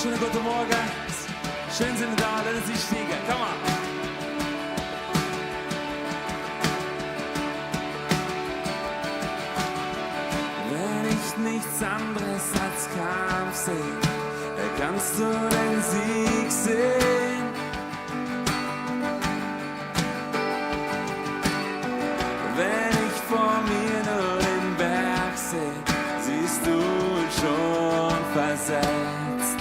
wunderschönen guten Morgen. Schön sind Sie da, lassen Sie steigen. Komm on. Wenn ich nichts anderes als Kampf sehe, kannst du den Sieg sehen. Wenn ich vor mir nur den Berg sehe, siehst du schon versetzt.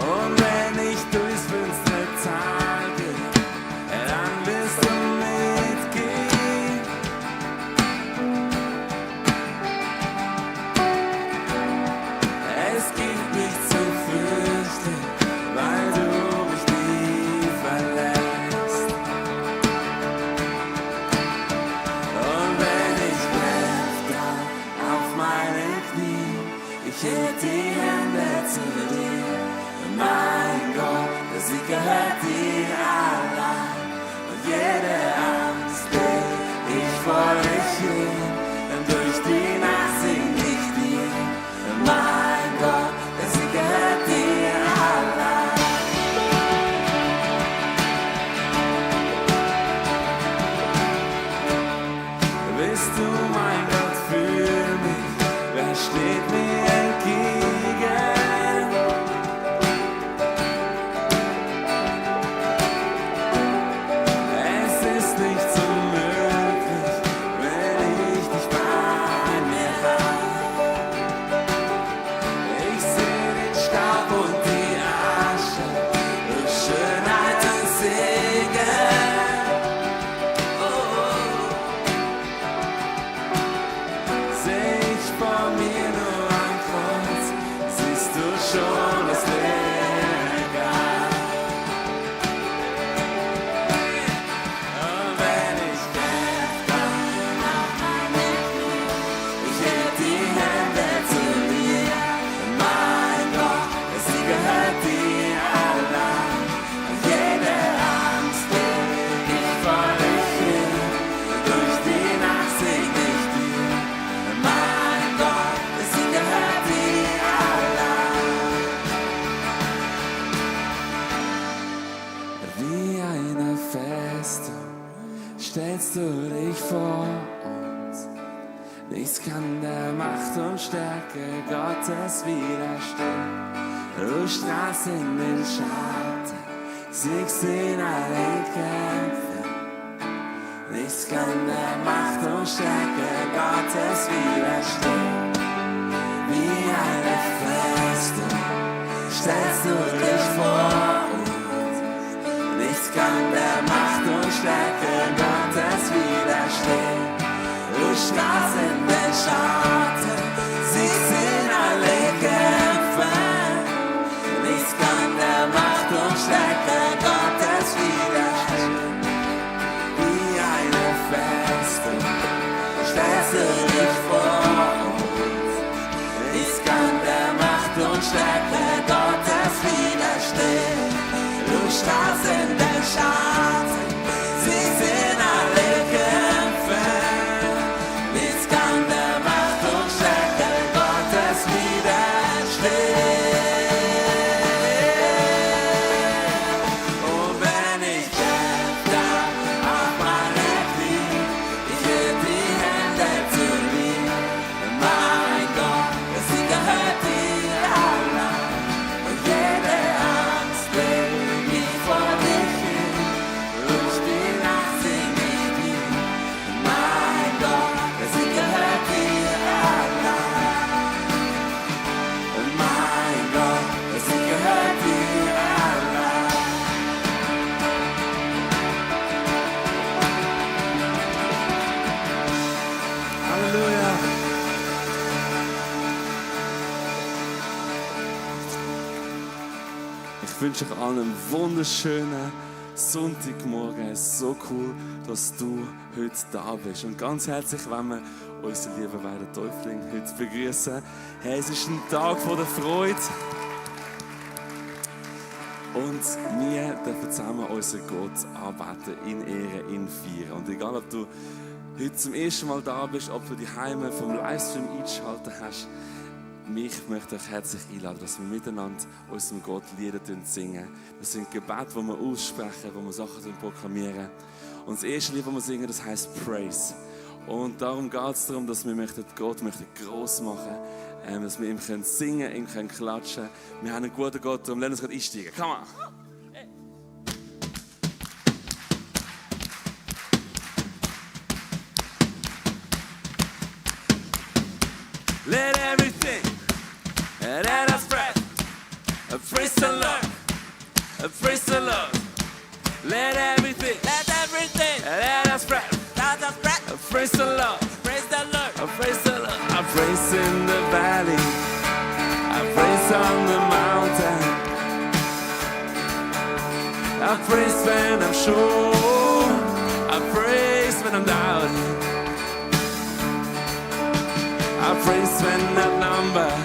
Und wenn ich durchs finstere Tal gehe, dann wirst du mitgehen. Es gibt nichts zu fürchten, weil du mich nie verlässt. Und wenn ich kämpfe auf meinen Knien, ich heb die Hände zu dir. Mein Gott, der Sieg gehört dir allein. Und jede Angst leg ich vor dich hin, denn durch die Nacht sing ich dir. Mein Gott, der Sieg gehört dir allein. Bist du mein Gott für mich? Wer steht mir entgegen? Es ist nicht unmöglich, wenn ich dich bei mir habe. Ich sehe den Staub und die Asche, durch Schönheit und Segen. Seh ich vor mir nur ein Kreuz, siehst du schon das leere Grab. Und wenn ich kämpfe auf meine Knie, ich heb die Hände zu dir. Mein Gott, der Sieg gehört dir allein. Und jede Angst leg ich vor dich hin, durch die Nacht sing ich dir. Mein Gott, der Sieg gehört dir allein. Wie eine Festung stellst du dich vor uns. Nichts kann der Macht und Stärke Gottes widerstehen. Du strahlst in den Schatten, siegst in allen Kämpfen. Nichts kann der Macht und Stärke Gottes widerstehen. Wie eine Festung stellst du dich vor uns. Nichts kann der Macht und Stärke Gottes widerstehen. Du strahlst in den Schatten, siegst in alle Kämpfen. Nichts kann der Macht und Stärke Gottes widerstehen. Wie eine Festung stellst du dich vor uns. Nichts kann der Macht und Stärke Gottes widerstehen. Du strahlst in den Schatten, siehst in alle Kämpfe. Nichts kann der Macht und Stärke Gottes widerstehen. Und wenn ich kämpfe auf meine Knie, ich heb die Hände zu dir. Mein Gott, der Sieg gehört dir allein. Und jede Angst leg ich vor dich hin, durch die Nacht sing ich dir. Mein Gott, der Sieg gehört dir allein. Und mein Gott, der Sieg gehört dir allein. Halleluja. Ich wünsche euch allen einen wunderschönen Sonntagmorgen. Es ist so cool, dass du heute da bist. Und ganz herzlich wollen wir unseren lieben Werner Täufling heute begrüßen. Hey, es ist ein Tag der Freude. Und wir dürfen zusammen unseren Gott anbeten, ihn ehren, ihn feiern. Und egal, ob du heute zum ersten Mal da bist, ob du die Heime vom Livestream eingeschaltet hast, mich möchte euch herzlich einladen, dass wir miteinander unserem Gott Lieder singen. Das sind Gebete, die wir aussprechen, wo wir Sachen proklamieren. Und das erste Lied, das wir singen, das heisst Praise. Und darum geht es darum, dass wir Gott gross machen möchten, dass wir ihm singen können, ihm klatschen können. Wir haben einen guten Gott, darum lassen wir uns gerade einsteigen. Come on! Let everything let us spread. Praise the Lord. Praise the Lord. Let everything let us spread. Praise the Lord. Praise the Lord. Praise the Lord. I praise in the valley. I praise on the mountain. I praise when I'm sure. I praise when I'm doubting. I praise when outnumbered,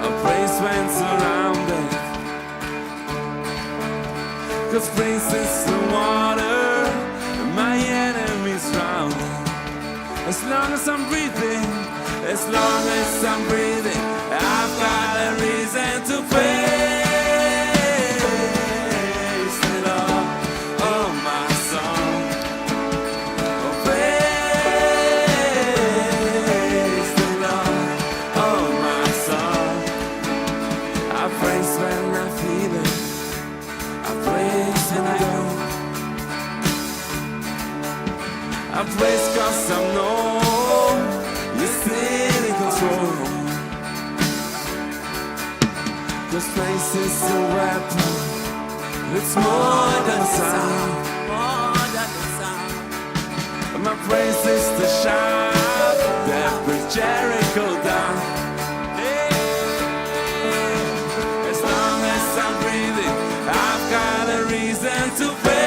I praise when surrounded. 'Cause praise is the water, and my enemies drown. As long as I'm breathing, as long as I'm breathing, I've got a reason to praise the Lord. Oh, my soul. I praise 'cause I know you're still in control. 'Cause praise is a weapon, it's more than sound. My praise is the shout that brings Jericho down. As long as I'm breathing, I've got a reason to praise.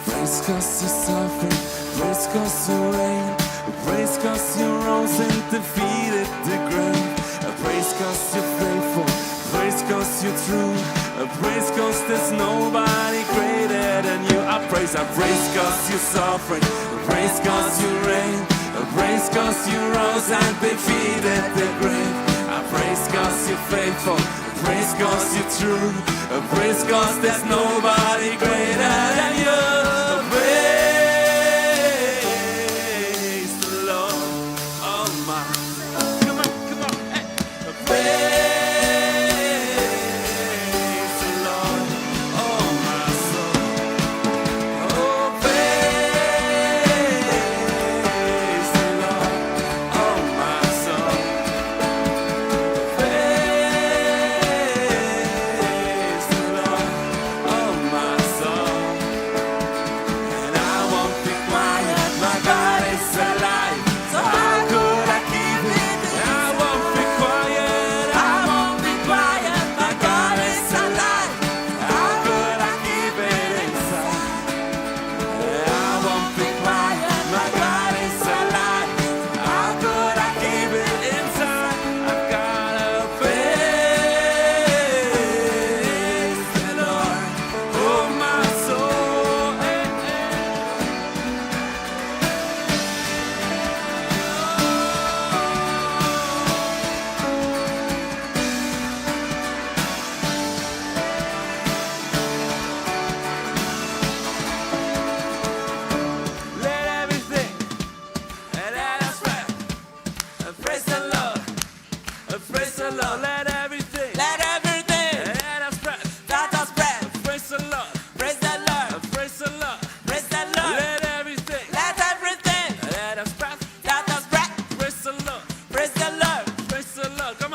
Praise 'cause you're suffering, praise 'cause you reign, praise 'cause you rose and defeated the grave. Praise 'cause you're faithful, praise 'cause you're true, praise 'cause there's nobody greater than you. I praise 'cause you're suffering, praise 'cause you reign, praise 'cause you rose and defeated the grave. I praise 'cause you're faithful, praise 'cause you're true, praise 'cause there's nobody greater than you.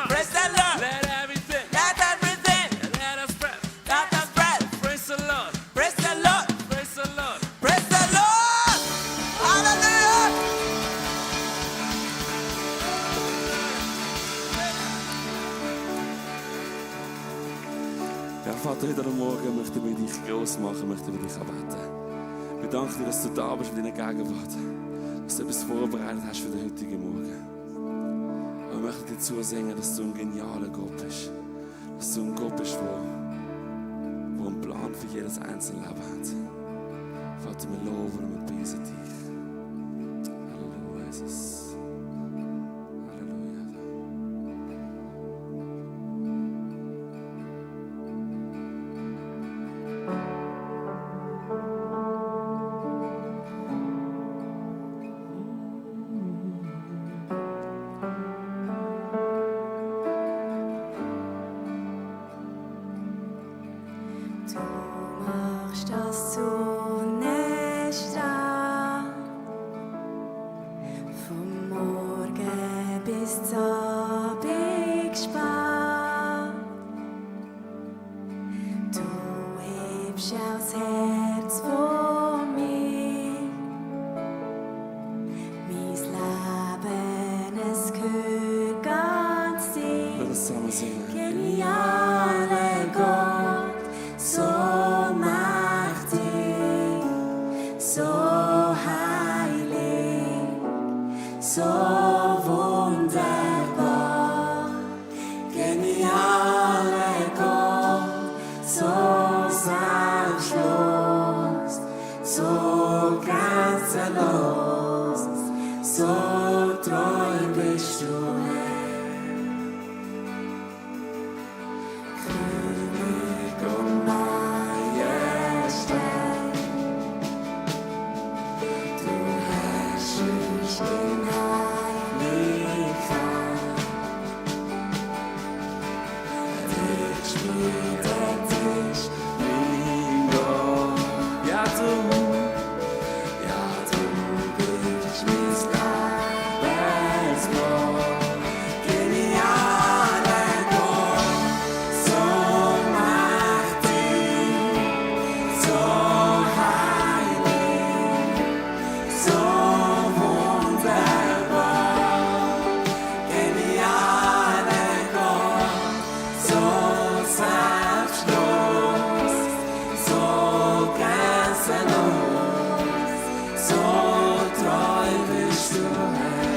Praise the Lord. Ja, Vater, heute Morgen möchten wir dich gross machen, möchten wir dich anbeten. Wir danken dir, dass du da bist in deiner Gegenwart, dass du etwas vorbereitet hast für den heutigen Morgen. Und wir möchten dir zusingen, dass du ein genialer Gott bist, dass du ein Gott bist, der einen Plan für jedes einzelne Leben hat. Vater, wir loben und wir preisen dich. Halleluja, Jesus. Halleluja. Du machst das Sonnenstrahl vom Morgen bis zum Abend spät. Du hebst auch das Herz von mir. Mein Leben, es gehört ganz Wir dir. werden das zusammen singen. Genialer Gott, so mächtig, so heilig, so wunderbar. Genialer Gott, so selbstlos, so grenzenlos, so treu bist du, Herr. König und Majestät, du herrschst in Heiligkeit. Dich bietet dich, mein Gott. Ja, du bist mein Lebensbrot. Genialer Gott, so mächtig, so heilig, so wunderbar. Genialer Gott, so selbstlos, so grenzenlos, so treu bist du, Herr.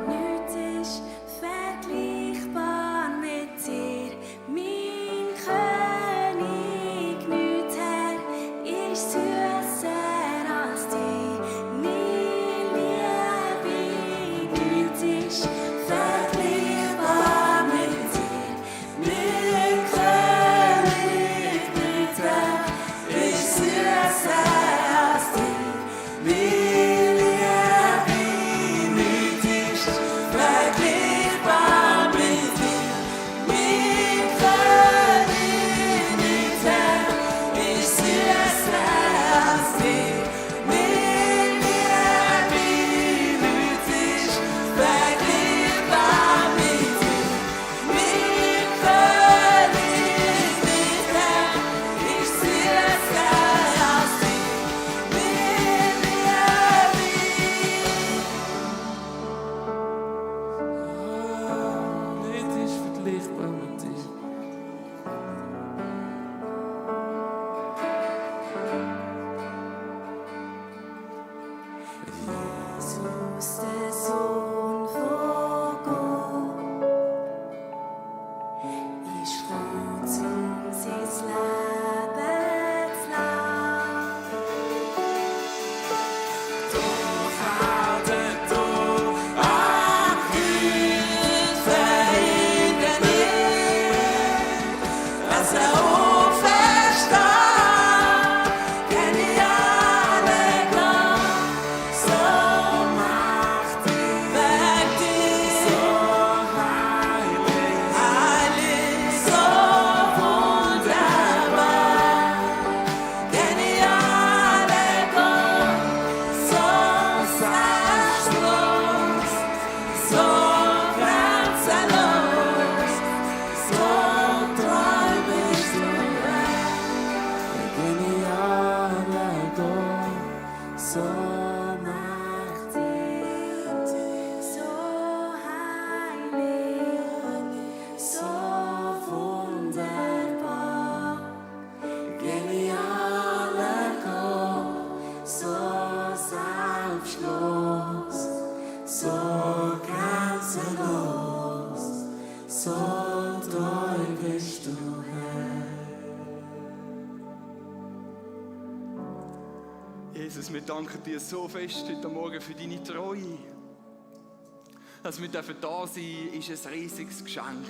Nichts ist vergleichbar mit dir, mein König. Nichts, Herr, ist süßer als dir, meine Liebe. Nichts ist vergleichbar mit dir, mein König. Nichts, Herr, ist süßer als dir, meine Liebe. Nichts ist vergleichbar mit dir, mein König. Nichts, Herr, ist süßer als dir, meine Liebe. Nichts ist vergleichbar mit dir, mein König. Nichts, Herr, ist süßer als dir, meine Liebe. nicht ist vergleichbar mit dir. Jesus, der Sohn von Gott, ist gekommen, um sein Leben zu lassen. Doch hat du Am Kreuz verhindert nicht, dass aufersteht. Genialer Gott, so mächtig, mächtig, so heilig, heilig, so wunderbar. Genialer Gott, so selbstlos, so grenzenlos, so treu bist du, Herr. genialer Gott, So mächtig, so heilig, so so treu bist du, Herr. Jesus, wir danken dir so fest heute Morgen für deine Treue. Dass wir da sein dürfen, ist ein riesiges Geschenk.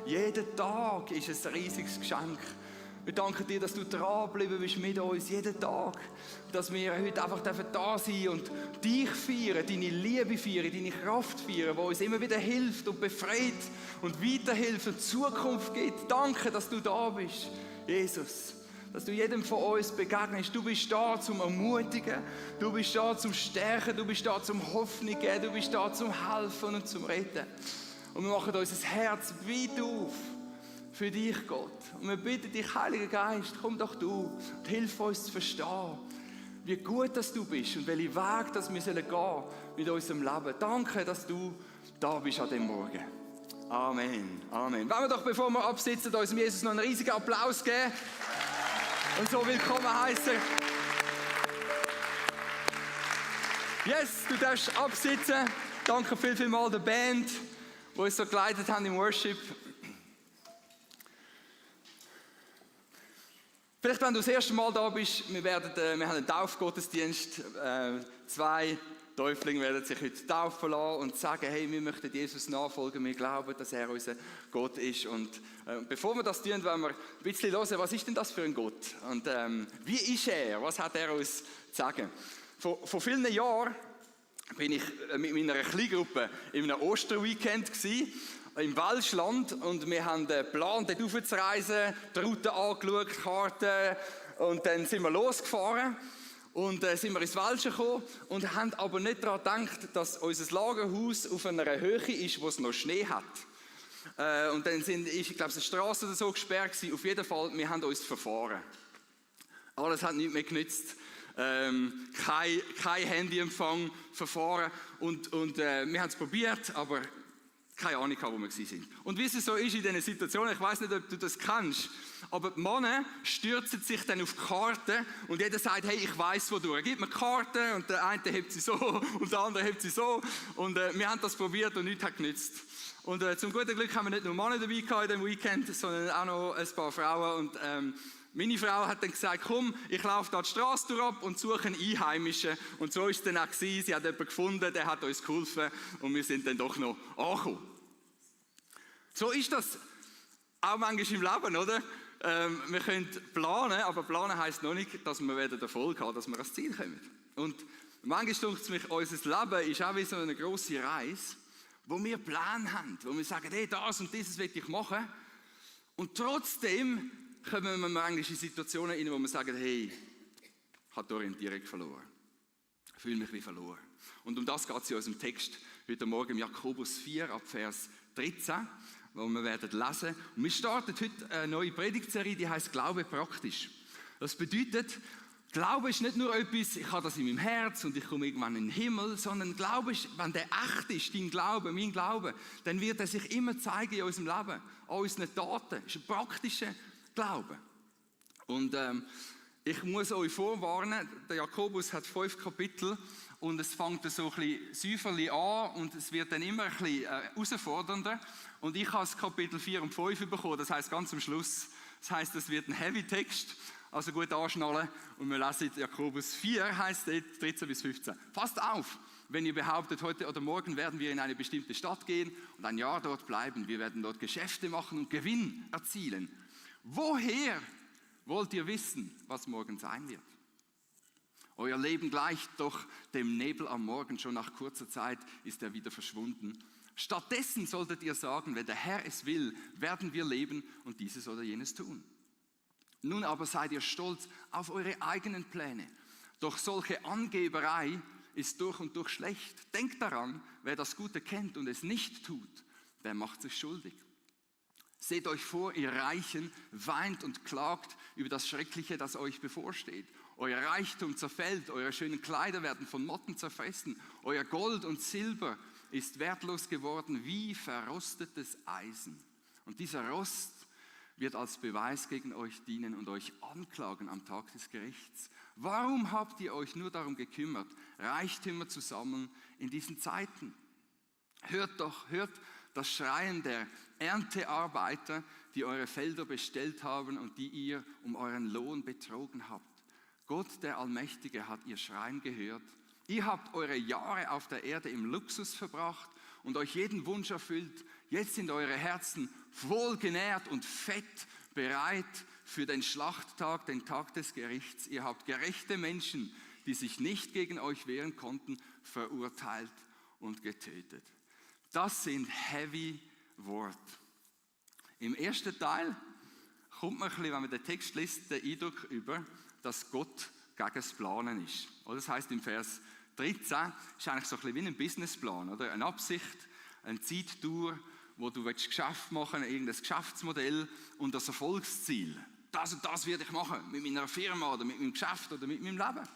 Jeden Tag ist ein riesiges Geschenk. Wir danken dir, dass du dranbleiben bist mit uns, jeden Tag. Dass wir heute einfach da sein und dich feiern, deine Liebe feiern, deine Kraft feiern, die uns immer wieder hilft und befreit und weiterhilft und Zukunft gibt. Danke, dass du da bist, Jesus. Dass du jedem von uns begegnest. Du bist da zum Ermutigen, du bist da zum Stärken, du bist da zum Hoffnung geben, du bist da zum Helfen und zum Retten. Und wir machen unser Herz weit auf für dich, Gott. Und wir bitten dich, Heiliger Geist, komm doch du und hilf uns zu verstehen, wie gut dass du bist und welchen Weg dass wir gehen sollen mit unserem Leben. Danke, dass du da bist an dem Morgen. Amen. Amen. Wollen wir doch, bevor wir absitzen, unserem Jesus noch einen riesigen Applaus geben und so willkommen heißen. Yes, du darfst absitzen. Danke viel mal der Band, die uns so geleitet haben im Worship. Vielleicht, wenn du das erste Mal da bist, wir haben einen Taufgottesdienst. 2 Täuflinge werden sich heute taufen lassen und sagen, hey, wir möchten Jesus nachfolgen, wir glauben, dass er unser Gott ist. Und bevor wir das tun, wollen wir ein bisschen hören, was ist denn das für ein Gott? Und wie ist er? Was hat er uns zu sagen? Vor vielen Jahren bin ich mit meiner Kleingruppe in einem Osterweekend gewesen, im Welschland, und wir haben geplant, dort raufzureisen, die Route angeschaut, Karten, und dann sind wir losgefahren und sind wir ins Welsche gekommen und haben aber nicht daran gedacht, dass unser Lagerhaus auf einer Höhe ist, wo es noch Schnee hat. Und dann ich glaube, eine Straße oder so gesperrt gewesen. Auf jeden Fall, wir haben uns verfahren. Alles hat nichts mehr genützt. Kein Handyempfang, verfahren und wir haben es probiert, aber keine Ahnung, wo wir sind. Und wie es so ist in diesen Situationen, ich weiß nicht, ob du das kennst, aber die Männer stürzen sich dann auf die Karte und jeder sagt, hey, ich weiss, wo du. Er gibt mir die Karte und der eine hebt sie so und der andere hebt sie so. Und wir haben das probiert und nichts hat genützt. Und zum guten Glück haben wir nicht nur Männer dabei gehabt in diesem Weekend, sondern auch noch ein paar Frauen. Und meine Frau hat dann gesagt, komm, ich laufe da die Straße durch ab und suche einen Einheimischen. Und so war es dann auch gewesen. Sie hat jemanden gefunden, der hat uns geholfen und wir sind dann doch noch angekommen. So ist das auch manchmal im Leben, oder? Wir können planen, aber planen heisst noch nicht, dass wir den Erfolg haben, dass wir ans Ziel kommen. Und manchmal denkt es mich, unser Leben ist auch wie so eine grosse Reise, wo wir Pläne haben, wo wir sagen, hey, das und dieses will ich machen. Und trotzdem kommen wir manchmal in Situationen rein, wo wir sagen, hey, ich habe die Orientierung verloren. Ich fühle mich wie verloren. Und um das geht es in unserem Text heute Morgen im Jakobus 4 ab Vers 13, wo wir werden lesen. Und wir starten heute eine neue Predigtserie, die heißt Glaube praktisch. Das bedeutet, Glaube ist nicht nur etwas, ich habe das in meinem Herz und ich komme irgendwann in den Himmel, sondern Glaube ist, wenn der echt ist, dein Glaube, mein Glaube, dann wird er sich immer zeigen in unserem Leben, an unseren Taten. Das ist ein praktischer Glaube. Und ich muss euch vorwarnen, der Jakobus hat 5 Kapitel und es fängt so ein bisschen säuferlich an und es wird dann immer ein bisschen herausfordernder. Und ich habe das Kapitel 4 und 5 bekommen, das heisst ganz am Schluss. Das heisst, es wird ein Heavy-Text, also gut anschnallen. Und wir lesen Jakobus 4, heisst es 13 bis 15. Passt auf, wenn ihr behauptet, heute oder morgen werden wir in eine bestimmte Stadt gehen und ein Jahr dort bleiben. Wir werden dort Geschäfte machen und Gewinn erzielen. Woher wollt ihr wissen, was morgen sein wird? Euer Leben gleicht doch dem Nebel am Morgen, schon nach kurzer Zeit ist er wieder verschwunden. Stattdessen solltet ihr sagen, wenn der Herr es will, werden wir leben und dieses oder jenes tun. Nun aber seid ihr stolz auf eure eigenen Pläne. Doch solche Angeberei ist durch und durch schlecht. Denkt daran, wer das Gute kennt und es nicht tut, der macht sich schuldig. Seht euch vor, ihr Reichen, weint und klagt über das Schreckliche, das euch bevorsteht. Euer Reichtum zerfällt, eure schönen Kleider werden von Motten zerfressen. Euer Gold und Silber ist wertlos geworden wie verrostetes Eisen. Und dieser Rost wird als Beweis gegen euch dienen und euch anklagen am Tag des Gerichts. Warum habt ihr euch nur darum gekümmert, Reichtümer zu sammeln in diesen Zeiten? Hört das Schreien der Erntearbeiter, die eure Felder bestellt haben und die ihr um euren Lohn betrogen habt. Gott, der Allmächtige, hat ihr Schreien gehört. Ihr habt eure Jahre auf der Erde im Luxus verbracht und euch jeden Wunsch erfüllt. Jetzt sind eure Herzen wohlgenährt und fett, bereit für den Schlachttag, den Tag des Gerichts. Ihr habt gerechte Menschen, die sich nicht gegen euch wehren konnten, verurteilt und getötet. Das sind heavy Worte. Im ersten Teil kommt man ein bisschen, wenn man den Text liest, den Eindruck über, dass Gott gegen das Planen ist. Oder das heisst im Vers 13, ist eigentlich so ein bisschen wie ein Businessplan, oder? Eine Absicht, eine Zeitdauer, wo du Geschäft machen willst, irgendein Geschäftsmodell und das Erfolgsziel. Das und das werde ich machen, mit meiner Firma oder mit meinem Geschäft oder mit meinem Leben.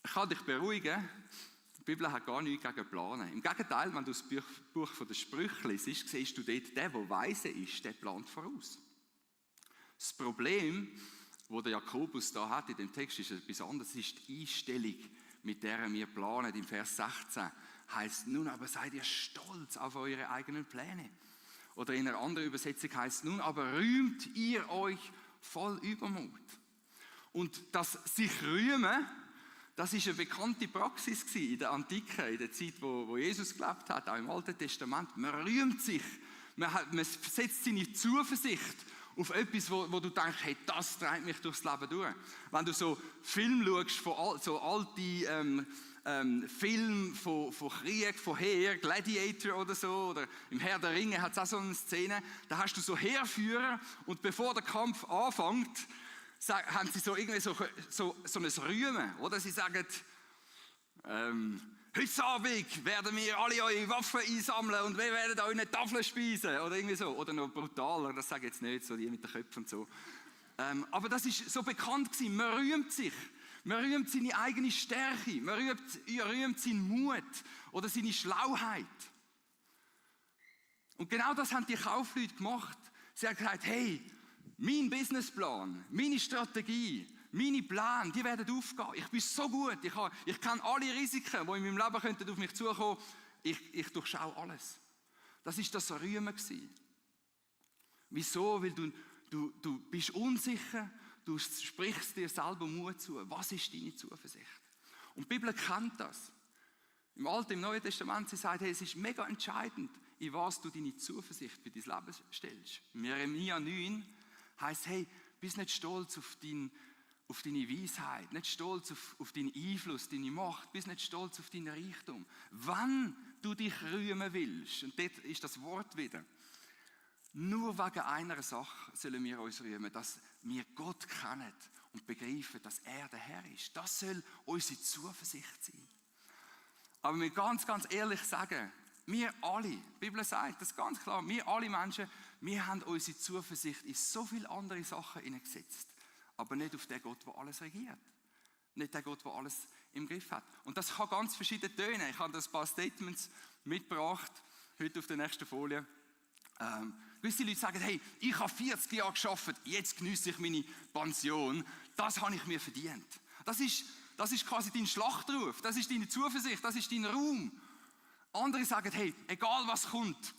Ich kann dich beruhigen, die Bibel hat gar nichts gegen Planen. Im Gegenteil, wenn du das Buch der Sprüche liest, siehst du dort, der weise ist, der plant voraus. Das Problem, das der Jakobus da hat in dem Text, ist etwas anderes. Es ist die Einstellung, mit der wir planen. Im Vers 16 heißt: Nun aber seid ihr stolz auf eure eigenen Pläne. Oder in einer anderen Übersetzung heißt: Nun aber rühmt ihr euch voll Übermut. Und das sich rühmen, das ist eine bekannte Praxis in der Antike, in der Zeit, wo Jesus gelebt hat, auch im Alten Testament. Man rühmt sich, man setzt seine Zuversicht auf etwas, wo du denkst, hey, das treibt mich durchs Leben durch. Wenn du so Filme schaust, so alte Filme von Krieg, von Heer, Gladiator oder so, oder im Herr der Ringe hat es auch so eine Szene, da hast du so Heerführer und bevor der Kampf anfängt, haben sie so irgendwie so ein Rühmen, oder? Sie sagen, heute Abend werden wir alle eure Waffen einsammeln und wir werden euch eine Tafel speisen, oder irgendwie so. Oder noch brutaler, das sage ich jetzt nicht, so die mit den Köpfen und so. Aber das ist so bekannt gewesen, man rühmt sich. Man rühmt seine eigene Stärke, man rühmt seinen Mut oder seine Schlauheit. Und genau das haben die Kaufleute gemacht. Sie haben gesagt, hey, mein Businessplan, meine Strategie, meine Pläne, die werden aufgehen. Ich bin so gut, ich kenne alle Risiken, die in meinem Leben könnten auf mich zukommen. Ich durchschaue alles. Das war das Rühmen gewesen. Wieso? Weil du bist unsicher, du sprichst dir selber Mut zu. Was ist deine Zuversicht? Und die Bibel kennt das. Im Alten, im Neuen Testament, sie sagt, hey, es ist mega entscheidend, in was du deine Zuversicht für dein Leben stellst. In Jeremia 9 heisst, hey, bist nicht stolz auf deine Weisheit, nicht stolz auf deinen Einfluss, deine Macht, bist nicht stolz auf deinen Reichtum. Wenn du dich rühmen willst, und dort ist das Wort wieder, nur wegen einer Sache sollen wir uns rühmen, dass wir Gott kennen und begreifen, dass er der Herr ist. Das soll unsere Zuversicht sein. Aber wir ganz, ganz ehrlich sagen, wir alle, die Bibel sagt das ganz klar, wir alle Menschen, wir haben unsere Zuversicht in so viele andere Sachen hineingesetzt. Aber nicht auf den Gott, der alles regiert. Nicht der Gott, der alles im Griff hat. Und das kann ganz verschiedene Töne. Ich habe ein paar Statements mitgebracht, heute auf der nächsten Folie. Gewisse Leute sagen, hey, ich habe 40 Jahre gearbeitet, jetzt geniesse ich meine Pension. Das habe ich mir verdient. Das ist quasi dein Schlachtruf, das ist deine Zuversicht, das ist dein Ruhm. Andere sagen, hey, egal was kommt,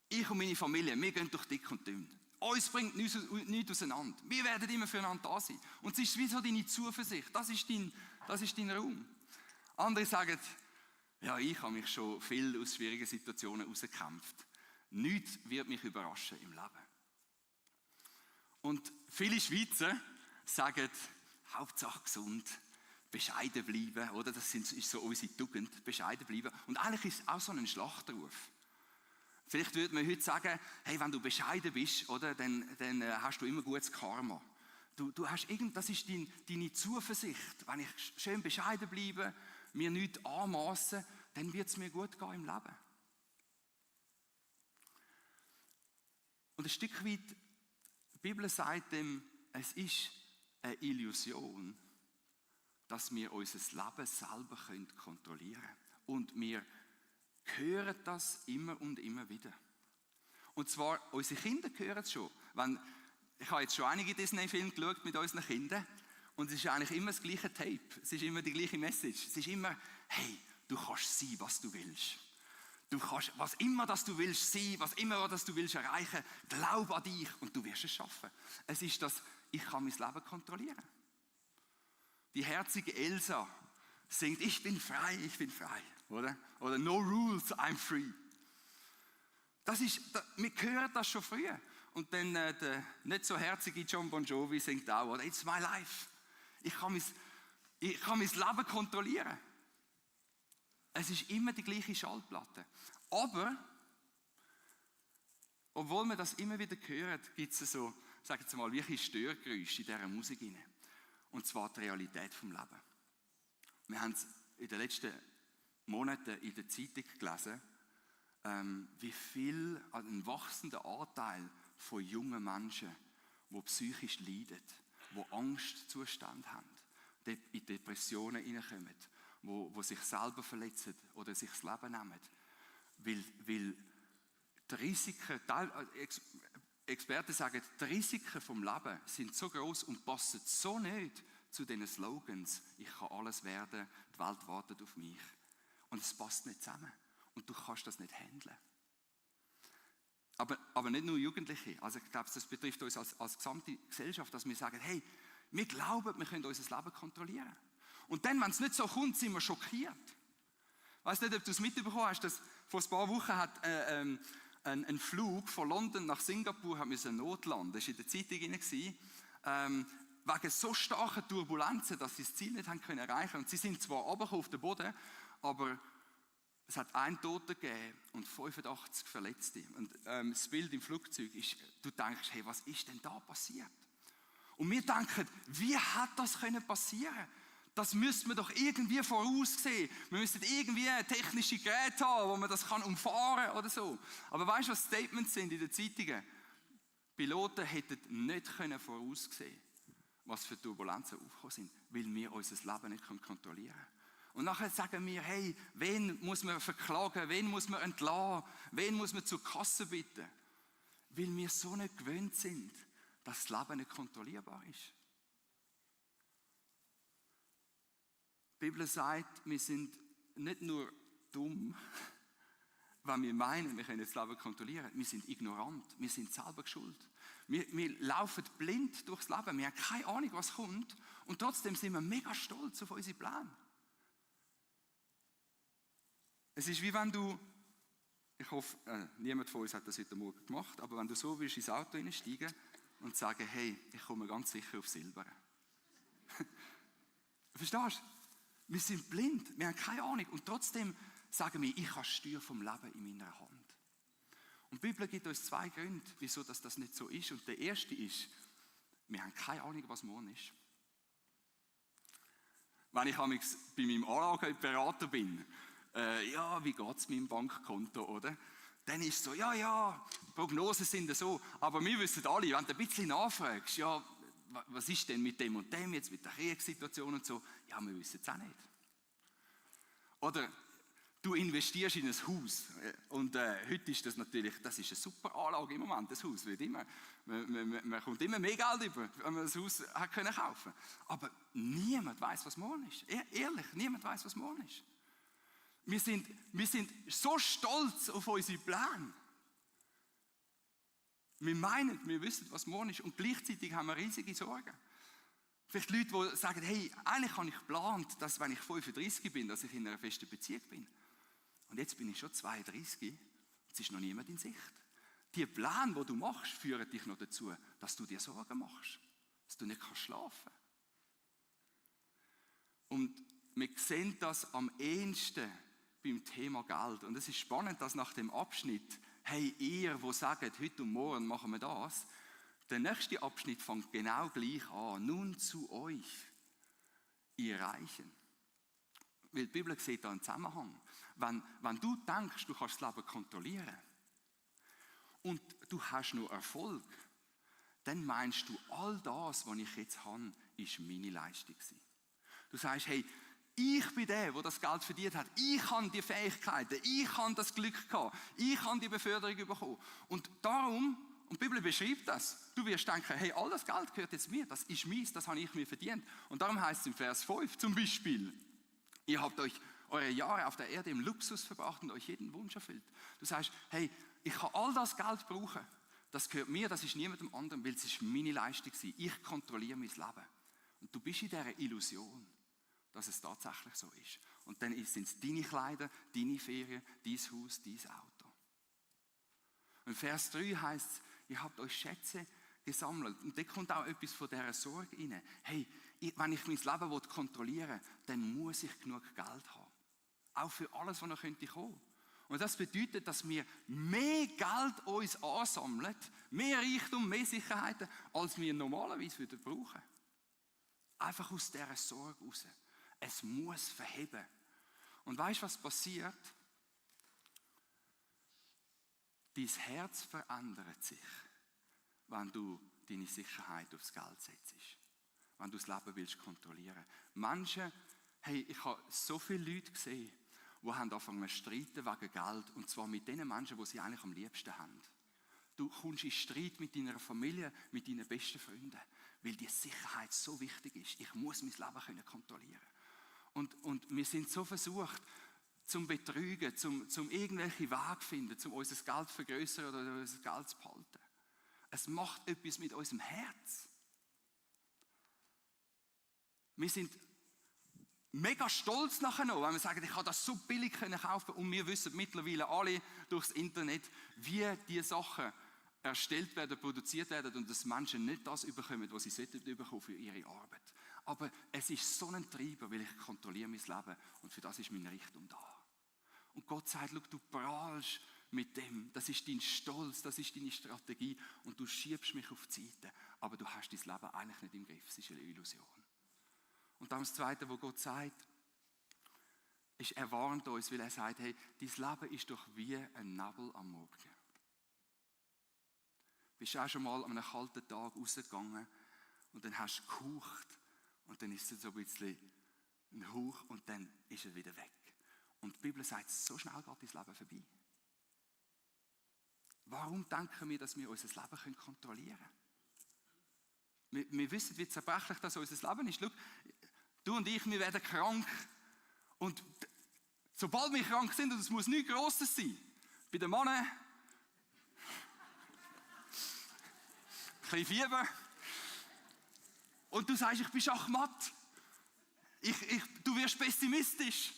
ich und meine Familie, wir gehen durch dick und dünn. Uns bringt nichts auseinander. Wir werden immer füreinander da sein. Und es ist wie so deine Zuversicht, das ist dein Ruhm. Andere sagen, ja, ich habe mich schon viel aus schwierigen Situationen herausgekämpft. Nichts wird mich überraschen im Leben. Und viele Schweizer sagen, Hauptsache gesund, bescheiden bleiben, oder? Das ist so unsere Tugend, bescheiden bleiben. Und eigentlich ist es auch so ein Schlachtruf. Vielleicht würde man heute sagen, hey, wenn du bescheiden bist, oder, dann hast du immer gutes Karma. Du hast das ist deine Zuversicht. Wenn ich schön bescheiden bleibe, mir nichts anmassen, dann wird es mir gut gehen im Leben. Und ein Stück weit, die Bibel sagt dem, es ist eine Illusion, dass wir unser Leben selber kontrollieren können. Und wir hören das immer und immer wieder. Und zwar, unsere Kinder hören es schon. Ich habe jetzt schon einige Disney-Filme geschaut mit unseren Kindern und es ist eigentlich immer das gleiche Tape. Es ist immer die gleiche Message. Es ist immer, hey, du kannst sein, was du willst. Du kannst, was immer das du willst sein, was immer das du willst erreichen, glaub an dich und du wirst es schaffen. Es ist das, ich kann mein Leben kontrollieren. Die herzige Elsa singt, ich bin frei, oder? Oder no rules, I'm free. Wir hören das schon früher. Und dann der nicht so herzige John Bon Jovi singt auch, oder? It's my life. Ich kann mein Leben kontrollieren. Es ist immer die gleiche Schallplatte. Aber, obwohl man das immer wieder hört, gibt es so, sagen wir mal, wie Störgeräusche in dieser Musik hinein. Und zwar die Realität vom Leben. Wir haben es in den letzten Monaten in der Zeitung gelesen, wie viel, ein wachsender Anteil von jungen Menschen, die psychisch leiden, die Angstzustände haben, in Depressionen hineinkommen, die sich selber verletzen oder sich das Leben nehmen. Weil die Risiken, Experten sagen, die Risiken vom Leben sind so groß und passen so nicht zu diesen Slogans, ich kann alles werden, die Welt wartet auf mich. Und es passt nicht zusammen. Und du kannst das nicht handeln. Aber nicht nur Jugendliche. Also ich glaube, das betrifft uns als gesamte Gesellschaft, dass wir sagen, hey, wir glauben, wir können unser Leben kontrollieren. Und dann, wenn es nicht so kommt, sind wir schockiert. Ich weiss nicht, ob du es mitbekommen hast, dass vor ein paar Wochen hat ein Flug von London nach Singapur hat müssen notlanden. Das war in der Zeitung wegen so starken Turbulenzen, dass sie das Ziel nicht haben können erreichen. Und sie sind zwar runtergekommen auf den Boden, aber es hat einen Toten gegeben und 85 Verletzte. Und das Bild im Flugzeug ist, du denkst, hey, was ist denn da passiert? Und wir denken, wie hat das können passieren? Das müsste man doch irgendwie voraussehen. Wir müssten irgendwie technische Geräte haben, wo man das kann umfahren oder so. Aber weißt du, was Statements sind in den Zeitungen? Piloten hätten nicht können voraussehen, was für Turbulenzen aufgekommen sind, weil wir unser Leben nicht kontrollieren können. Und nachher sagen wir, hey, wen muss man verklagen, wen muss man entlassen, wen muss man zur Kasse bitten? Weil wir so nicht gewöhnt sind, dass das Leben nicht kontrollierbar ist. Die Bibel sagt, wir sind nicht nur dumm, wenn wir meinen, wir können das Leben kontrollieren. Wir sind ignorant, wir sind selber schuld. Wir laufen blind durchs Leben, wir haben keine Ahnung, was kommt. Und trotzdem sind wir mega stolz auf unsere Pläne. Es ist wie wenn du, ich hoffe, niemand von uns hat das heute Morgen gemacht, aber wenn du so willst ins Auto einsteigen und sagen, hey, ich komme ganz sicher auf Silber. Verstehst du? Wir sind blind, wir haben keine Ahnung und trotzdem sagen wir, ich habe die Steuer vom Leben in meiner Hand. Und die Bibel gibt uns 2 Gründe, wieso das nicht so ist. Und der erste ist, wir haben keine Ahnung, was morgen ist. Wenn ich bei meinem Anlageberater bin, ja, wie geht es meinem Bankkonto, oder? Dann ist es so, ja, Prognosen sind so, aber wir wissen alle, wenn du ein bisschen nachfragst, ja, was ist denn mit dem und dem jetzt, mit der Kriegssituation und so, ja, wir wissen es auch nicht. Oder du investierst in ein Haus und heute ist das natürlich, das ist eine super Anlage im Moment, das Haus wird immer, man kommt immer mehr Geld über, wenn man das Haus hat können kaufen. Aber niemand weiß, was morgen ist. Ehrlich, niemand weiß, was morgen ist. Wir sind so stolz auf unsere Pläne. Wir meinen, wir wissen, was morgen ist und gleichzeitig haben wir riesige Sorgen. Vielleicht Leute, die sagen, hey, eigentlich habe ich geplant, dass wenn ich 35 bin, dass ich in einer festen Beziehung bin. Und jetzt bin ich schon 32, jetzt ist noch niemand in Sicht. Die Pläne, die du machst, führen dich noch dazu, dass du dir Sorgen machst, dass du nicht schlafen kannst. Und wir sehen das am ehesten beim Thema Geld. Und es ist spannend, dass nach dem Abschnitt, hey, ihr, die sagt, heute und morgen machen wir das, der nächste Abschnitt fängt genau gleich an. Nun zu euch, ihr Reichen. Weil die Bibel sieht da einen Zusammenhang. Wenn du denkst, du kannst das Leben kontrollieren und du hast noch Erfolg, dann meinst du, all das, was ich jetzt habe, ist meine Leistung gewesen. Du sagst, hey, ich bin der das Geld verdient hat. Ich habe die Fähigkeiten, ich habe das Glück gehabt, ich habe die Beförderung bekommen. Und darum, und die Bibel beschreibt das, du wirst denken, hey, all das Geld gehört jetzt mir, das ist meins, das habe ich mir verdient. Und darum heißt es im Vers 5 zum Beispiel, ihr habt euch eure Jahre auf der Erde im Luxus verbracht und euch jeden Wunsch erfüllt. Du sagst, hey, ich kann all das Geld brauchen. Das gehört mir, das ist niemandem anderem, weil es ist meine Leistung gewesen. Ich kontrolliere mein Leben. Und du bist in dieser Illusion, dass es tatsächlich so ist. Und dann sind es deine Kleider, deine Ferien, dein Haus, dein Auto. Und Vers 3 heißt es, ihr habt euch Schätze gesammelt. Und da kommt auch etwas von dieser Sorge rein. Hey, wenn ich mein Leben kontrollieren will, dann muss ich genug Geld haben. Auch für alles, was noch kommen könnte. Und das bedeutet, dass wir mehr Geld uns ansammeln, mehr Reichtum, mehr Sicherheiten, als wir normalerweise brauchen würden. Einfach aus dieser Sorge raus. Es muss verheben. Und weißt du, was passiert? Dein Herz verändert sich, wenn du deine Sicherheit aufs Geld setzt. Wenn du das Leben willst kontrollieren. Menschen, hey, ich habe so viele Leute gesehen, die haben angefangen zu streiten wegen Geld. Und zwar mit den Menschen, die sie eigentlich am liebsten haben. Du kommst in Streit mit deiner Familie, mit deinen besten Freunden, weil die Sicherheit so wichtig ist. Ich muss mein Leben kontrollieren. Und wir sind so versucht, zum Betrügen, zum irgendwelche Wege finden, zum unser Geld zu vergrößern oder unser Geld zu behalten. Es macht etwas mit unserem Herz. Wir sind mega stolz nachher noch, wenn wir sagen, ich habe das so billig kaufen und wir wissen mittlerweile alle durchs Internet, wie diese Sachen erstellt werden, produziert werden und dass Menschen nicht das bekommen, was sie sollten bekommen für ihre Arbeit. Aber es ist so ein Treiber, weil ich kontrolliere mein Leben und für das ist mein Reichtum da. Und Gott sagt, schau, du prahlst mit dem, das ist dein Stolz, das ist deine Strategie und du schiebst mich auf die Seite, aber du hast dein Leben eigentlich nicht im Griff, es ist eine Illusion. Und dann das Zweite, was Gott sagt, ist, er warnt uns, weil er sagt, hey, dein Leben ist doch wie ein Nebel am Morgen. Bist du auch schon mal an einem kalten Tag rausgegangen und dann hast du gehaucht und dann ist es so ein bisschen ein Hauch und dann ist er wieder weg. Und die Bibel sagt, so schnell geht dein Leben vorbei. Warum denken wir, dass wir unser Leben kontrollieren können? Wir wissen, wie zerbrechlich das unser Leben ist. Schau, du und ich, wir werden krank. Und sobald wir krank sind, und es muss nichts Grosses sein, bei den Männern, ein bisschen Fieber, und du sagst, ich bin schachmatt. Du wirst pessimistisch.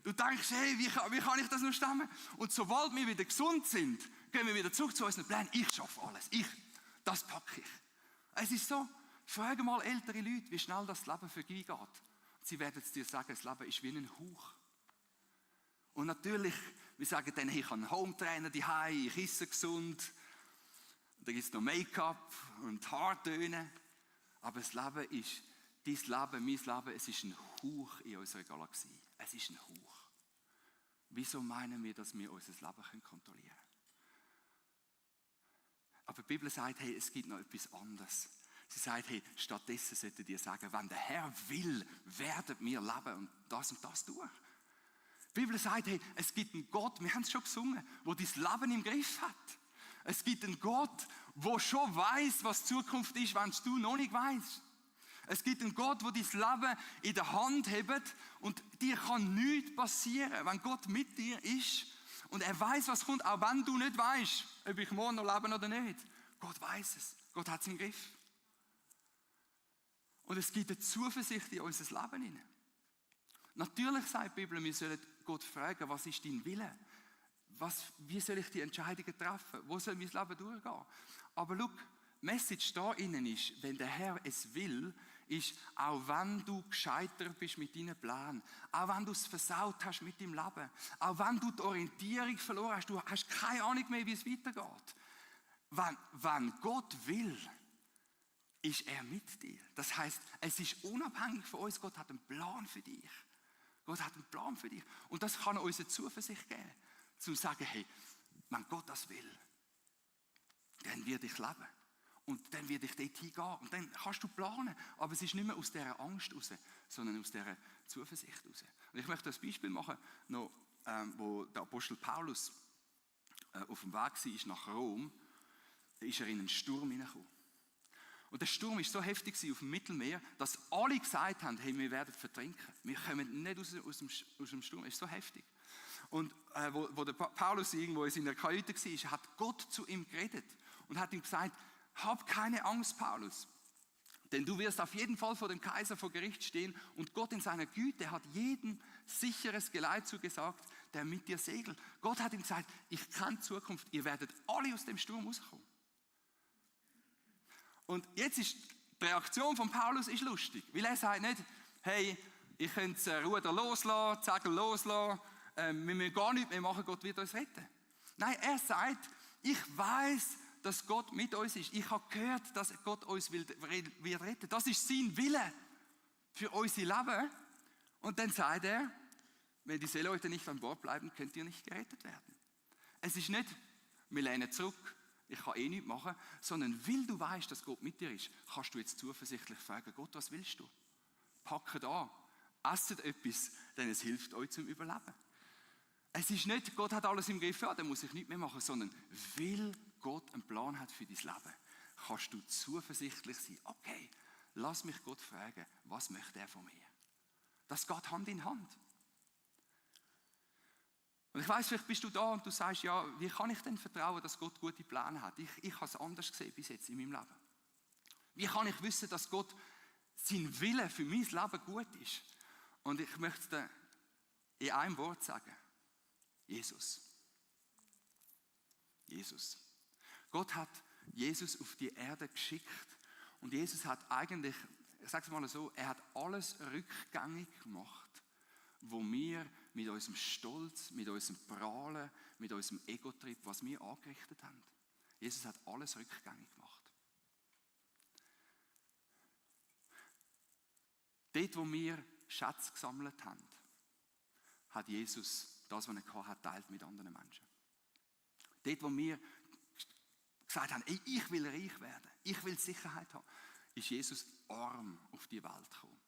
Du denkst, hey, wie kann ich das noch stemmen? Und sobald wir wieder gesund sind, gehen wir wieder zurück zu unseren Plänen. Ich schaffe alles. Das packe ich. Es ist so, frage mal ältere Leute, wie schnell das Leben vorbeigeht. Sie werden es dir sagen, das Leben ist wie ein Hauch. Und natürlich, wir sagen dann, hey, ich habe einen Hometrainer daheim, ich esse gesund. Da gibt es noch Make-up und Haartöne. Aber das Leben ist, dein Leben, mein Leben, es ist ein Hauch in unserer Galaxie. Es ist ein Hauch. Wieso meinen wir, dass wir unser Leben kontrollieren können? Aber die Bibel sagt, hey, es gibt noch etwas anderes. Sie sagt, hey, stattdessen solltet ihr sagen, wenn der Herr will, werden wir leben und das tun. Die Bibel sagt, hey, es gibt einen Gott, wir haben es schon gesungen, der dein Leben im Griff hat. Es gibt einen Gott, der schon weiß, was Zukunft ist, wenn du noch nicht weißt. Es gibt einen Gott, der dein Leben in der Hand hebt und dir kann nichts passieren, wenn Gott mit dir ist. Und er weiß, was kommt, auch wenn du nicht weißt, ob ich morgen noch lebe oder nicht. Gott weiß es. Gott hat es im Griff. Und es gibt eine Zuversicht in unser Leben hinein. Natürlich sagt die Bibel, wir sollen Gott fragen, was ist dein Wille? Wie soll ich die Entscheidungen treffen? Wo soll mein Leben durchgehen? Aber schau, die Message da innen ist, wenn der Herr es will, ist, auch wenn du gescheitert bist mit deinen Plänen, auch wenn du es versaut hast mit deinem Leben, auch wenn du die Orientierung verloren hast, du hast keine Ahnung mehr, wie es weitergeht. Wenn Gott will, ist er mit dir. Das heißt, es ist unabhängig von uns. Gott hat einen Plan für dich. Gott hat einen Plan für dich. Und das kann uns eine Zuversicht geben, zu sagen, hey, wenn Gott das will, dann werde ich leben. Und dann werde ich dort hingehen. Und dann kannst du planen. Aber es ist nicht mehr aus dieser Angst raus, sondern aus dieser Zuversicht raus. Und ich möchte ein Beispiel machen, noch, wo der Apostel Paulus auf dem Weg war nach Rom, da ist er in einen Sturm hineingekommen. Und der Sturm war so heftig auf dem Mittelmeer, dass alle gesagt haben, hey, wir werden vertrinken. Wir kommen nicht aus dem Sturm. Es ist so heftig. Und wo der Paulus irgendwo in seiner Kajüte war, hat Gott zu ihm geredet und hat ihm gesagt, hab keine Angst, Paulus. Denn du wirst auf jeden Fall vor dem Kaiser vor Gericht stehen und Gott in seiner Güte hat jedem sicheres Geleit zugesagt, der mit dir segelt. Gott hat ihm gesagt, ich kann Zukunft, ihr werdet alle aus dem Sturm rauskommen. Und jetzt ist die Reaktion von Paulus ist lustig, weil er sagt nicht, hey, ich könnte das Ruder loslassen, die Segel loslassen, wir müssen gar nichts mehr machen, Gott wird uns retten. Nein, er sagt, ich weiß, dass Gott mit uns ist. Ich habe gehört, dass Gott uns wird retten. Das ist sein Wille für unser Leben. Und dann sagt er, wenn die Seeleute nicht an Bord bleiben, könnt ihr nicht gerettet werden. Es ist nicht, wir lehnen zurück, ich kann eh nichts machen, sondern weil du weißt, dass Gott mit dir ist, kannst du jetzt zuversichtlich fragen, Gott, was willst du? Packt an, esset etwas, denn es hilft euch zum Überleben. Es ist nicht, Gott hat alles im Griff, ja, dann muss ich nichts mehr machen, sondern weil Gott einen Plan hat für dein Leben, kannst du zuversichtlich sein, okay, lass mich Gott fragen, was möchte er von mir? Das geht Hand in Hand. Und ich weiss, vielleicht bist du da und du sagst, ja, wie kann ich denn vertrauen, dass Gott gute Pläne hat? Ich habe es anders gesehen bis jetzt in meinem Leben. Wie kann ich wissen, dass Gott sein Wille für mein Leben gut ist? Und ich möchte es dir in einem Wort sagen. Jesus. Jesus. Gott hat Jesus auf die Erde geschickt und Jesus hat eigentlich, ich sage es mal so, er hat alles rückgängig gemacht, wo wir mit unserem Stolz, mit unserem Prahlen, mit unserem Ego-Trip, was wir angerichtet haben. Jesus hat alles rückgängig gemacht. Dort, wo wir Schätze gesammelt haben, hat Jesus das, was er hatte, teilt mit anderen Menschen. Dort, wo wir gesagt haben, ey, ich will reich werden, ich will Sicherheit haben, ist Jesus arm auf die Welt gekommen.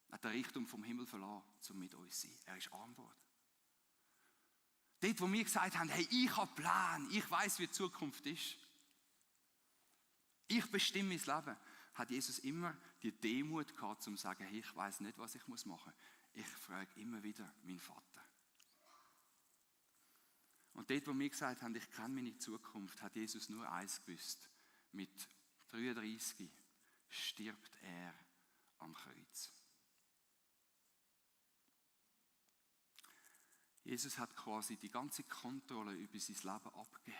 Er hat den Reichtum vom Himmel verlassen, um mit uns zu sein. Er ist arm geworden. Dort, wo wir gesagt haben, hey, ich habe Plan, ich weiß, wie die Zukunft ist. Ich bestimme mein Leben, hat Jesus immer die Demut gehabt, um zu sagen, hey, ich weiß nicht, was ich machen muss. Ich frage immer wieder meinen Vater. Und dort, wo wir gesagt haben, ich kenne meine Zukunft, hat Jesus nur eins gewusst. Mit 33 stirbt er am Kreuz. Jesus hat quasi die ganze Kontrolle über sein Leben abgegeben,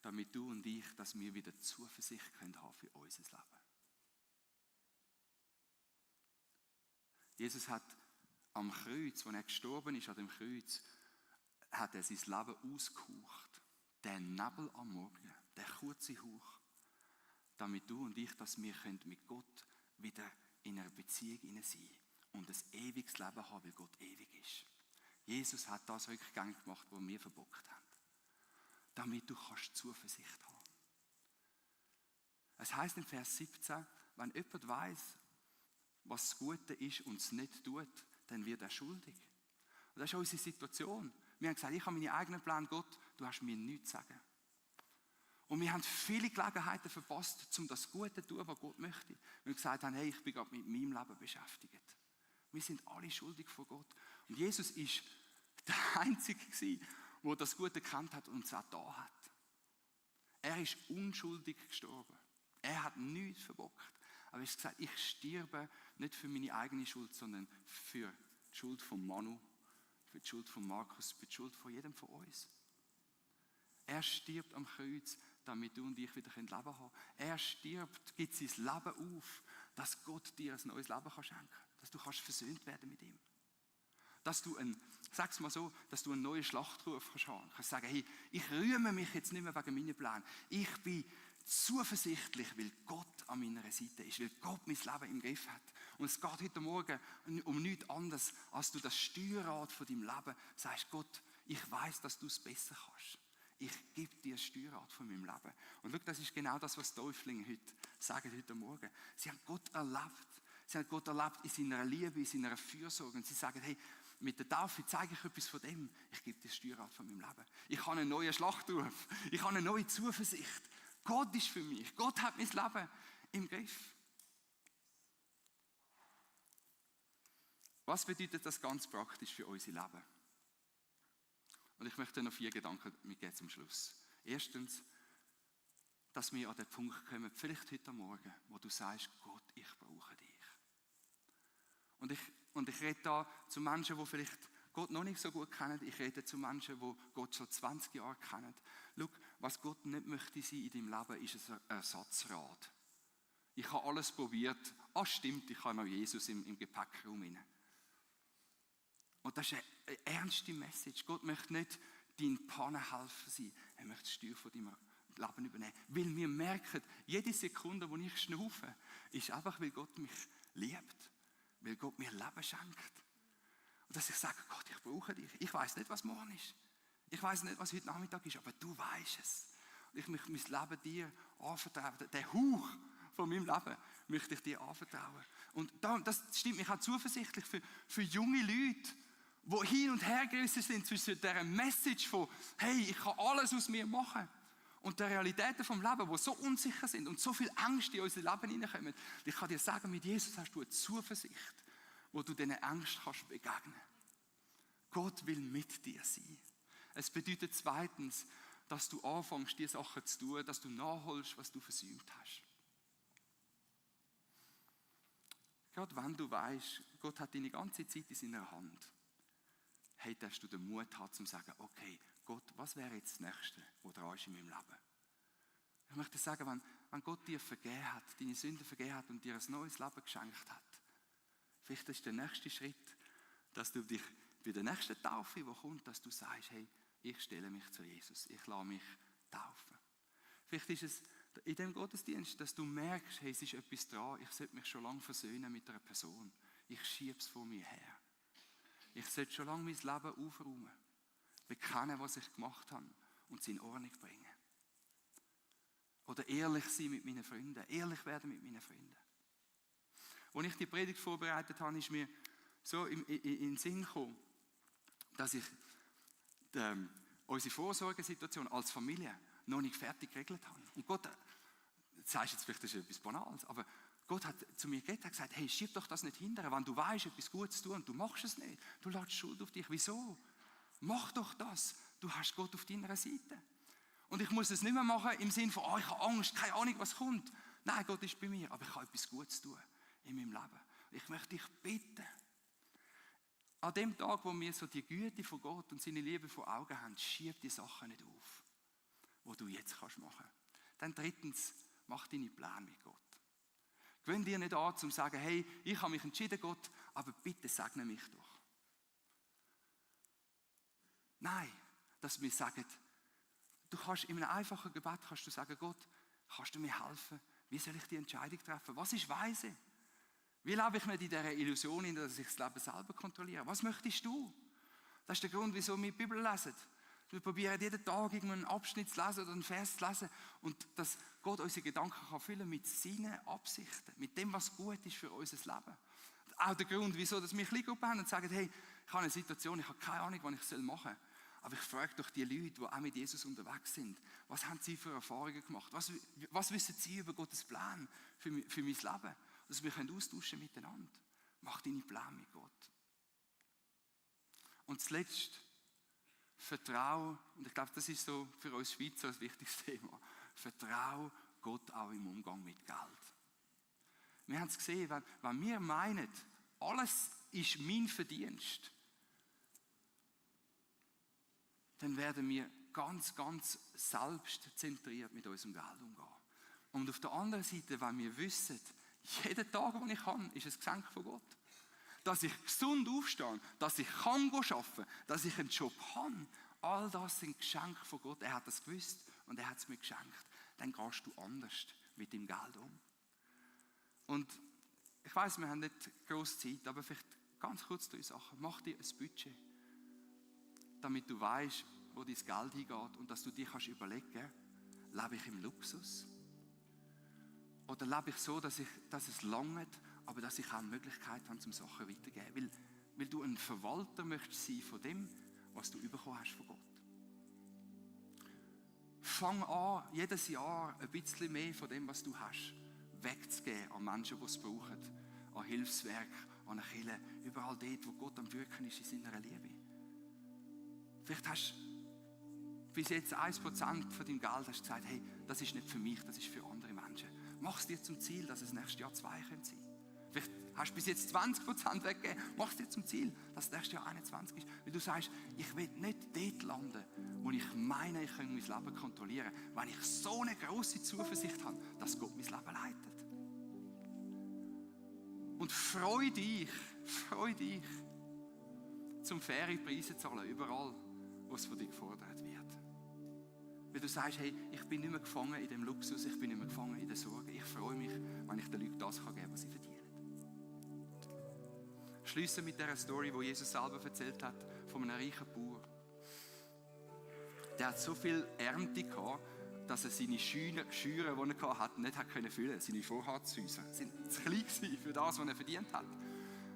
damit du und ich, dass wir wieder Zuversicht haben für unser Leben. Jesus hat am Kreuz, als er gestorben ist, an dem Kreuz, hat er sein Leben ausgehaucht. Der Nebel am Morgen, der kurze Hauch, damit du und ich, dass wir mit Gott wieder in einer Beziehung sein und ein ewiges Leben haben, weil Gott ewig ist. Jesus hat das rückgängig gemacht, was wir verbockt haben. Damit du Zuversicht haben kannst. Es heisst in Vers 17, wenn jemand weiss, was das Gute ist und es nicht tut, dann wird er schuldig. Und das ist unsere Situation. Wir haben gesagt, ich habe meine eigenen Pläne, Gott, du hast mir nichts zu sagen. Und wir haben viele Gelegenheiten verpasst, um das Gute zu tun, was Gott möchte. Wir haben gesagt, hey, ich bin gerade mit meinem Leben beschäftigt. Wir sind alle schuldig vor Gott. Und Jesus ist der Einzige gewesen, der das Gute gekannt hat und es auch da hat. Er ist unschuldig gestorben. Er hat nichts verbockt. Aber er hat gesagt, ich sterbe nicht für meine eigene Schuld, sondern für die Schuld von Manu, für die Schuld von Markus, für die Schuld von jedem von uns. Er stirbt am Kreuz, damit du und ich wieder Leben haben können. Er stirbt, gibt sein Leben auf, dass Gott dir ein neues Leben schenken kann. Dass du versöhnt werden mit ihm. Dass du sag's mal so, dass du einen neuen Schlachtruf kannst haben. Du kannst sagen, hey, ich rühme mich jetzt nicht mehr wegen meinen Plänen. Ich bin zuversichtlich, weil Gott an meiner Seite ist, weil Gott mein Leben im Griff hat. Und es geht heute Morgen um nichts anderes, als du das Steuerrad von deinem Leben sagst, Gott, ich weiß, dass du es besser kannst. Ich gebe dir das Steuerrad von meinem Leben. Und schau, das ist genau das, was die Täuflinge heute sagen, heute Morgen. Sie haben Gott erlebt. Sie haben Gott erlebt in seiner Liebe, in seiner Fürsorge. Und sie sagen, hey, mit der Taufe zeige ich etwas von dem. Ich gebe dir das Steuerrad von meinem Leben. Ich habe einen neuen Schlachtruf. Ich habe eine neue Zuversicht. Gott ist für mich. Gott hat mein Leben im Griff. Was bedeutet das ganz praktisch für unser Leben? Und ich möchte noch 4 Gedanken mitgeben zum Schluss. Erstens, dass wir an den Punkt kommen, vielleicht heute Morgen, wo du sagst, Gott, ich brauche dich. Und ich rede da zu Menschen, die vielleicht Gott noch nicht so gut kennen. Ich rede zu Menschen, die Gott schon 20 Jahre kennen. Schau, was Gott nicht möchte sein in deinem Leben, ist ein Ersatzrad. Ich habe alles probiert. Stimmt, ich habe noch Jesus im Gepäckraum rein. Und das ist eine ernste Message. Gott möchte nicht dein Pannenhelfer sein. Er möchte das Steuer von deinem Leben übernehmen. Weil wir merken, jede Sekunde, wo ich schnaufe, ist einfach, weil Gott mich liebt. Weil Gott mir Leben schenkt. Und dass ich sage, Gott, ich brauche dich. Ich weiß nicht, was morgen ist. Ich weiß nicht, was heute Nachmittag ist, aber du weißt es. Und ich möchte mein Leben dir anvertrauen. Den Hauch von meinem Leben möchte ich dir anvertrauen. Und das stimmt mich auch zuversichtlich für junge Leute, die hin und her gerissen sind zwischen dieser Message von, hey, ich kann alles aus mir machen, und der Realitäten vom Leben, die so unsicher sind und so viel Angst in unser Leben hineinkommen. Ich kann dir sagen, mit Jesus hast du eine Zuversicht, wo du diesen Ängsten kannst begegnen. Gott will mit dir sein. Es bedeutet zweitens, dass du anfängst, die Sachen zu tun, dass du nachholst, was du versäumt hast. Gerade wenn du weißt, Gott hat deine ganze Zeit in seiner Hand, hey, darfst du den Mut haben, zu sagen, okay, Gott, was wäre jetzt das Nächste, was dran ist in meinem Leben? Ich möchte sagen, wenn Gott dir vergeben hat, deine Sünden vergeben hat und dir ein neues Leben geschenkt hat, vielleicht ist der nächste Schritt, dass du dich bei der nächsten Taufe, die kommt, dass du sagst, hey, ich stelle mich zu Jesus, ich lasse mich taufen. Vielleicht ist es in dem Gottesdienst, dass du merkst, hey, es ist etwas dran, ich sollte mich schon lange versöhnen mit einer Person. Ich schiebe es vor mir her. Ich sollte schon lange mein Leben aufräumen, bekennen, was ich gemacht habe und es in Ordnung bringen. Oder ehrlich sein mit meinen Freunden, ehrlich werden mit meinen Freunden. Als ich die Predigt vorbereitet habe, ist mir so in den Sinn gekommen, dass ich unsere Vorsorgesituation als Familie noch nicht fertig geregelt habe. Und Gott, du sagst jetzt vielleicht, das ist etwas Banales, aber Gott hat zu mir geredet, hat gesagt, hey, schieb doch das nicht hinterher, wenn du weißt, etwas Gutes zu tun und du machst es nicht. Du lässt Schuld auf dich. Wieso? Mach doch das. Du hast Gott auf deiner Seite. Und ich muss es nicht mehr machen im Sinne von, ich habe Angst, keine Ahnung, was kommt. Nein, Gott ist bei mir, aber ich habe etwas Gutes tun in meinem Leben. Ich möchte dich bitten, an dem Tag, wo wir so die Güte von Gott und seine Liebe vor Augen haben, schieb die Sachen nicht auf, die du jetzt kannst machen. Dann drittens, mach deine Pläne mit Gott. Gewöhn dir nicht an, zu sagen, hey, ich habe mich entschieden, Gott, aber bitte segne mich doch. Nein, dass wir sagen, du kannst in einem einfachen Gebet kannst du sagen, Gott, kannst du mir helfen? Wie soll ich die Entscheidung treffen? Was ist weise? Wie lebe ich nicht in dieser Illusion, dass ich das Leben selber kontrolliere? Was möchtest du? Das ist der Grund, wieso wir die Bibel lesen. Wir probieren jeden Tag einen Abschnitt zu lesen oder einen Vers zu lesen und dass Gott unsere Gedanken kann füllen mit seinen Absichten, mit dem, was gut ist für unser Leben. Auch der Grund, wieso dass wir Kleingruppen haben und sagen, hey, ich habe eine Situation, ich habe keine Ahnung, was ich machen soll. Aber ich frage doch die Leute, die auch mit Jesus unterwegs sind, was haben sie für Erfahrungen gemacht? Was wissen sie über Gottes Plan für mein Leben? Dass wir austauschen miteinander. Mach deine Pläne mit Gott. Und zuletzt, vertrau, und ich glaube, das ist so für uns Schweizer ein wichtiges Thema, vertrau Gott auch im Umgang mit Geld. Wir haben es gesehen, wenn wir meinen, alles ist mein Verdienst, dann werden wir ganz, ganz selbstzentriert mit unserem Geld umgehen. Und auf der anderen Seite, wenn wir wissen, jeden Tag, den ich kann, ist ein Geschenk von Gott. Dass ich gesund aufstehe, dass ich arbeiten kann, dass ich einen Job habe, all das sind Geschenke von Gott. Er hat das gewusst und er hat es mir geschenkt. Dann gehst du anders mit dem Geld um. Und ich weiss, wir haben nicht grosse Zeit, aber vielleicht ganz kurz 3 Sachen. Mach dir ein Budget, damit du weißt, wo dein Geld hingeht und dass du dir kannst überlegen, lebe ich im Luxus? Oder lebe ich so, dass es langt, aber dass ich auch eine Möglichkeit habe, zum Sachen weiterzugeben? Weil du ein Verwalter möchtest sein von dem, was du bekommen hast von Gott. fang an, jedes Jahr ein bisschen mehr von dem, was du hast, wegzugeben an Menschen, die es brauchen, an Hilfswerk, an eine Kirche, überall dort, wo Gott am Wirken ist in seiner Liebe. Vielleicht hast du bis jetzt 1% von deinem Geld hast gesagt, hey, das ist nicht für mich, das ist für andere Menschen. Mach es dir zum Ziel, dass es nächstes Jahr 2 sein können. Vielleicht hast du bis jetzt 20% weggegeben, mach es dir zum Ziel, dass es nächstes Jahr 21 ist. Weil du sagst, ich will nicht dort landen, wo ich meine, ich kann mein Leben kontrollieren, weil ich so eine grosse Zuversicht habe, dass Gott mein Leben leitet. Und freu dich, zum faire Preise zu zahlen, überall, wo es von dir gefordert wird. Weil du sagst, hey, ich bin nicht mehr gefangen in dem Luxus, ich bin nicht mehr gefangen in der Sorge. Ich freue mich, wenn ich den Leuten das geben kann, was sie verdienen. Schließen mit dieser Story, die Jesus selber erzählt hat, von einem reichen Bauer. Der hat so viel Ernte gehabt, dass er seine Scheuren, die er hatte, nicht füllen konnte. Seine Vorratshäuser sind zu klein für das, was er verdient hat.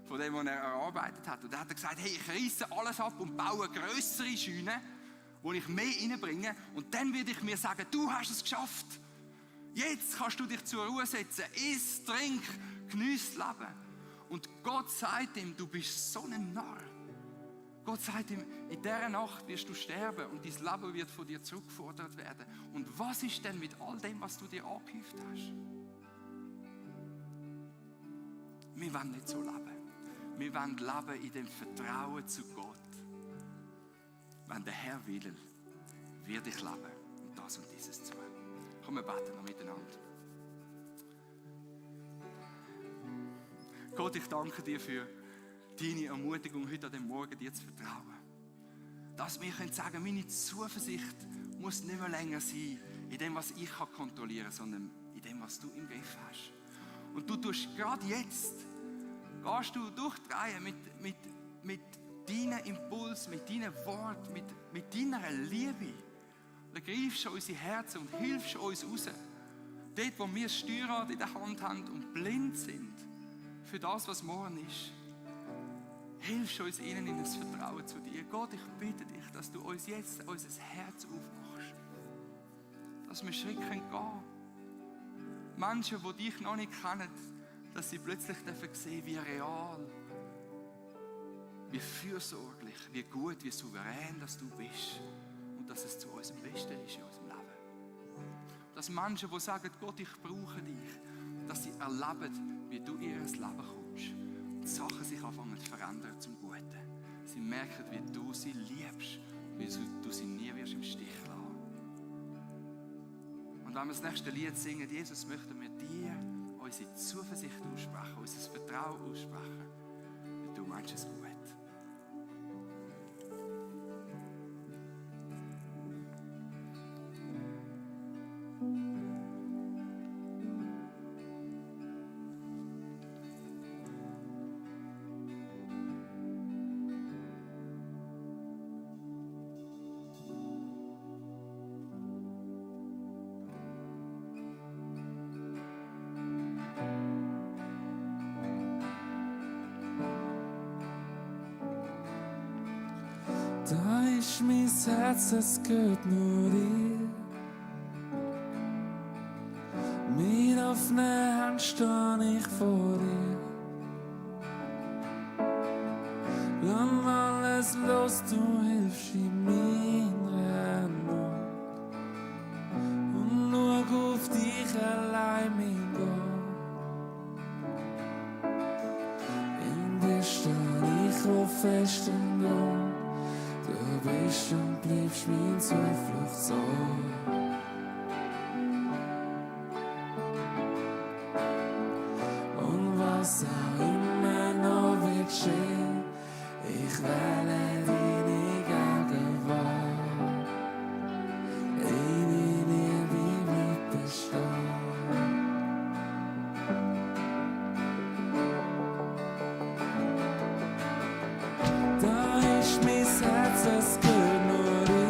Von dem, was er erarbeitet hat. Und er hat gesagt, hey, ich reisse alles ab und baue grössere Scheunen, wo ich mehr reinbringe. Und dann würde ich mir sagen, du hast es geschafft. Jetzt kannst du dich zur Ruhe setzen. Iss, trink, geniess das Leben. Und Gott sagt ihm, du bist so ein Narr. Gott sagt ihm, in dieser Nacht wirst du sterben und dein Leben wird von dir zurückgefordert werden. Und was ist denn mit all dem, was du dir angehäuft hast? Wir wollen nicht so leben. Wir wollen leben in dem Vertrauen zu Gott. Wenn der Herr will, wird ich leben und das und dieses zu. Komm, wir beten noch miteinander. Gott, ich danke dir für deine Ermutigung, heute an dem Morgen dir zu vertrauen. Dass wir sagen können, meine Zuversicht muss nicht mehr länger sein in dem, was ich kontrollieren kann, sondern in dem, was du im Griff hast. Und du tust gerade jetzt, gehst du durch die Reihe mit deinen Impulsen, mit deinen Worten, mit deiner Liebe. Du greifst an unsere Herzen und hilfst uns raus. Dort, wo wir das Steuerrad in der Hand haben und blind sind für das, was morgen ist. Hilfst uns ihnen in das Vertrauen zu dir. Gott, ich bitte dich, dass du uns jetzt unser Herz aufmachst. Dass wir Schritte gehen können. Menschen, die dich noch nicht kennen, dass sie plötzlich sehen, wie real, wie fürsorglich, wie gut, wie souverän dass du bist. Und dass es zu unserem Besten ist in unserem Leben. Dass Menschen, die sagen, Gott, ich brauche dich, dass sie erleben, wie du in ihr Leben kommst. Und die Sachen sich anfangen zu verändern zum Guten. Sie merken, wie du sie liebst, wie du sie nie wirst im Stich lassen. Und wenn wir das nächste Lied singen, Jesus, möchten wir dir unsere Zuversicht aussprechen, unser Vertrauen aussprechen. Und du meinst es gut. Da ist mein Herz, es gehört nur dir. Mit offenen Händen stehe ich vor dir. Lass alles los, du hilfst in meiner Not. Und schau auf dich allein, mein Gott. In dir stehe ich auf festem Grund. Du bist und bleibst mein Zufluchtsort. Und was auch immer noch wird geschehen, ich wähle deine Gegenwart. Deine Liebe bleibt bestehen. Da ist mein Herz, es gehört nur dir.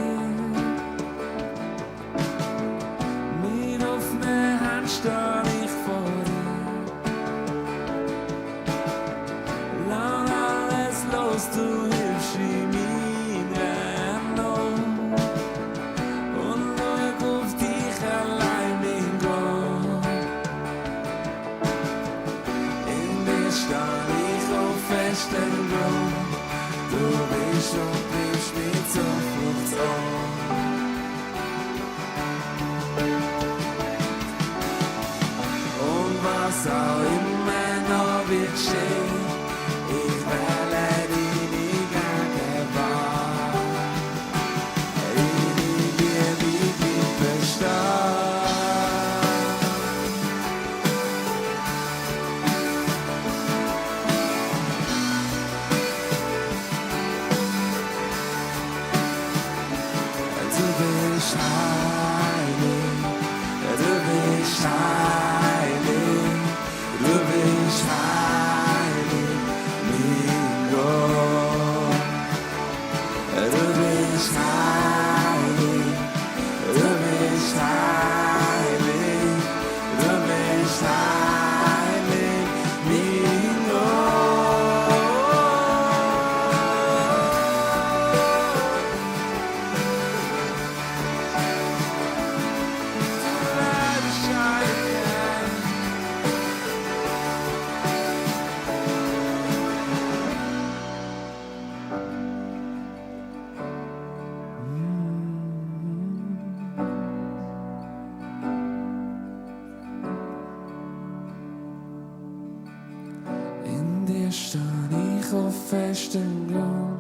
höchsten Grund.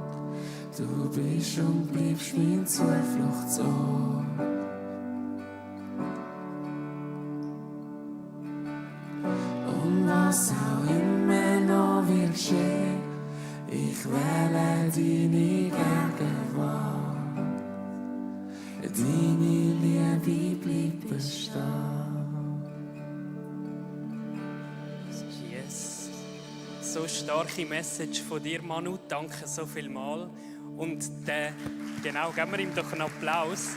Du bist und bleibst mein Zufluchtsort. Und was auch immer noch wird geschehen, ich wähle deine Gegenwart. Deine Liebe bleibt bestehen. Yes. So starke Message von dir, Manu. Danke so viel mal. Und genau, geben wir ihm doch einen Applaus.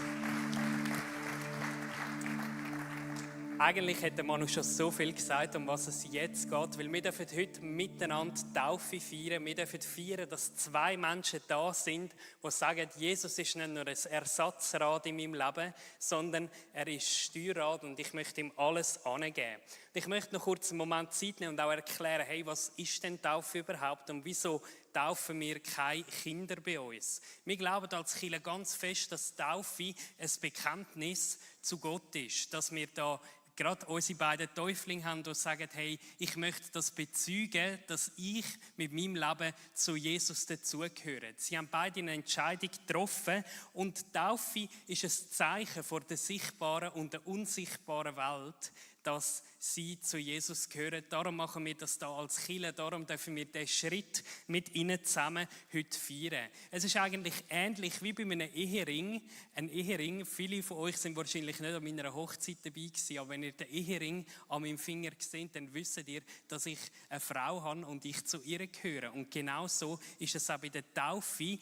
Eigentlich hat der Manu schon so viel gesagt, um was es jetzt geht, weil wir dürfen heute miteinander Taufe feiern. Wir dürfen feiern, dass 2 Menschen da sind, die sagen, Jesus ist nicht nur ein Ersatzrad in meinem Leben, sondern er ist Steuerrad und ich möchte ihm alles angeben. Ich möchte noch kurz einen Moment Zeit nehmen und auch erklären, hey, was ist denn Taufe überhaupt und wieso taufen wir keine Kinder bei uns? Wir glauben als Kirche ganz fest, dass Taufe ein Bekenntnis zu Gott ist, dass wir da gerade unsere beiden Täuflinge haben, die sagen, hey, ich möchte das bezeugen, dass ich mit meinem Leben zu Jesus dazugehöre. Sie haben beide eine Entscheidung getroffen und Taufe ist ein Zeichen vor der sichtbaren und der unsichtbaren Welt, dass sie zu Jesus gehören. Darum machen wir das da als Kirche, darum dürfen wir diesen Schritt mit ihnen zusammen heute feiern. Es ist eigentlich ähnlich wie bei einem Ehering. Ein Ehering, viele von euch sind wahrscheinlich nicht an meiner Hochzeit dabei gewesen, aber wenn ihr den Ehering an meinem Finger seht, dann wisst ihr, dass ich eine Frau habe und ich zu ihr gehöre. Und genau so ist es auch bei der Taufe.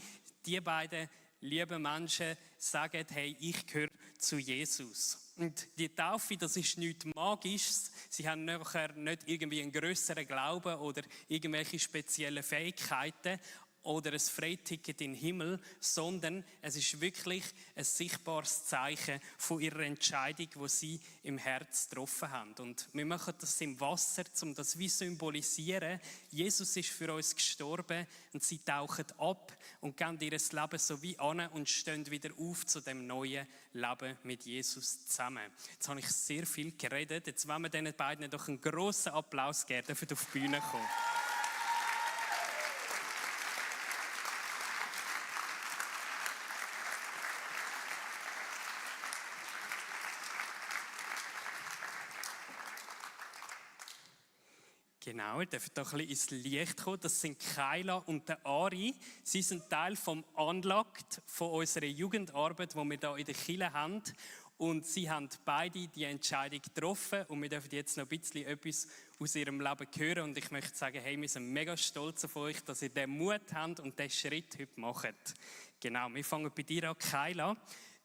Die beiden lieben Menschen sagen, hey, ich gehöre zu Jesus. Und die Taufe, das ist nichts Magisches. Sie haben nachher nicht irgendwie einen grösseren Glauben oder irgendwelche speziellen Fähigkeiten oder ein Freiticket in den Himmel, sondern es ist wirklich ein sichtbares Zeichen von ihrer Entscheidung, die sie im Herz getroffen haben. Und wir machen das im Wasser, um das wie symbolisieren. Jesus ist für uns gestorben und sie tauchen ab und geben ihr Leben so wie an und stehen wieder auf zu dem neuen Leben mit Jesus zusammen. Jetzt habe ich sehr viel geredet. Jetzt wollen wir diesen beiden doch einen grossen Applaus geben, dürfen auf die Bühne kommen. Genau, ihr dürft doch ein bisschen ins Licht kommen. Das sind Kyla und der Ari. Sie sind Teil vom Unlocked, von unserer Jugendarbeit, die wir hier in der Kirche haben. Und sie haben beide die Entscheidung getroffen und wir dürfen jetzt noch ein bisschen etwas aus ihrem Leben hören. Und ich möchte sagen, hey, wir sind mega stolz auf euch, dass ihr den Mut habt und diesen Schritt heute macht. Genau, wir fangen bei dir an, Kyla.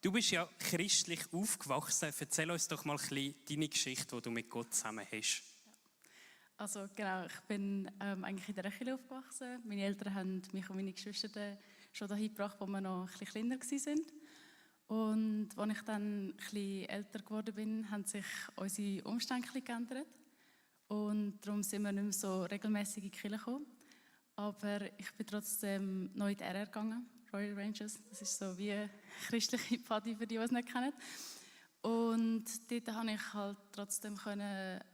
Du bist ja christlich aufgewachsen. Erzähl uns doch mal ein bisschen deine Geschichte, die du mit Gott zusammen hast. Also genau, ich bin eigentlich in der Kirche aufgewachsen. Meine Eltern haben mich und meine Geschwister schon dahin gebracht, als wir noch ein bisschen kleiner waren. Und als ich dann ein bisschen älter geworden bin, haben sich unsere Umstände geändert. Und darum sind wir nicht mehr so regelmäßig in die Kirche gekommen. Aber ich bin trotzdem noch in die RR gegangen, Royal Rangers. Das ist so wie eine christliche Party für die es nicht kennen. Und dort konnte ich halt trotzdem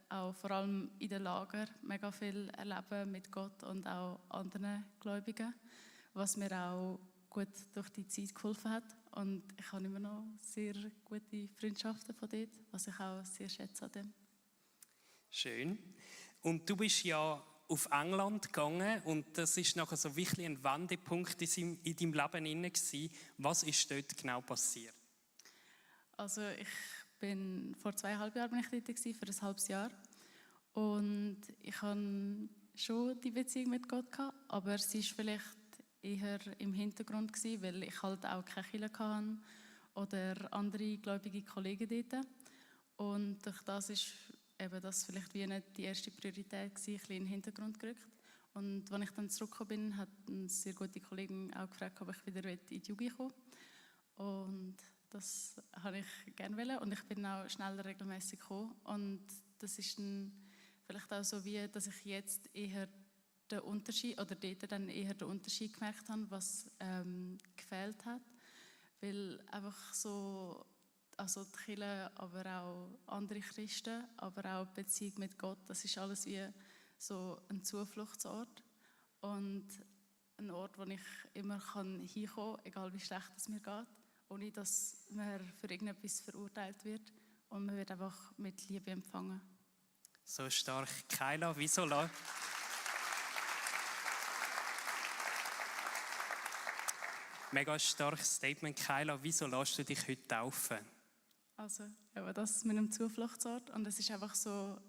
auch vor allem in den Lager mega viel erleben mit Gott und auch anderen Gläubigen, was mir auch gut durch die Zeit geholfen hat. Und ich habe immer noch sehr gute Freundschaften von dort, was ich auch sehr schätze an dem. Schön. Und du bist ja auf England gegangen und das ist nachher so wirklich ein Wendepunkt in deinem Leben gewesen. Was ist dort genau passiert? Also vor 2,5 Jahren bin ich dort gewesen, für ein halbes Jahr. Und ich hatte schon die Beziehung mit Gott gehabt, aber sie war vielleicht eher im Hintergrund gewesen, weil ich halt auch keine Kirche hatte oder andere gläubige Kollegen dort. Und durch das ist eben das vielleicht wie nicht die erste Priorität gewesen, ein bisschen in den Hintergrund gerückt. Und als ich dann zurückgekommen bin, hat eine sehr gute Kollegin auch gefragt, ob ich wieder in die Jugend komme. Und das habe ich gerne wollen und ich bin auch schneller regelmäßig gekommen. Und das ist dann vielleicht auch so wie, dass ich jetzt eher den Unterschied, oder dort dann eher den Unterschied gemerkt habe, was gefehlt hat. Weil einfach so, also die Kirche, aber auch andere Christen, aber auch die Beziehung mit Gott, das ist alles wie so ein Zufluchtsort. Und ein Ort, wo ich immer hinkommen kann, egal wie schlecht es mir geht, ohne dass man für irgendetwas verurteilt wird. Und man wird einfach mit Liebe empfangen. So stark. Kyla, wieso Mega starkes Statement, Kyla. Wieso lässt du dich heute taufen? Also, ja, das ist mit einem Zufluchtsort. Und es ist einfach so,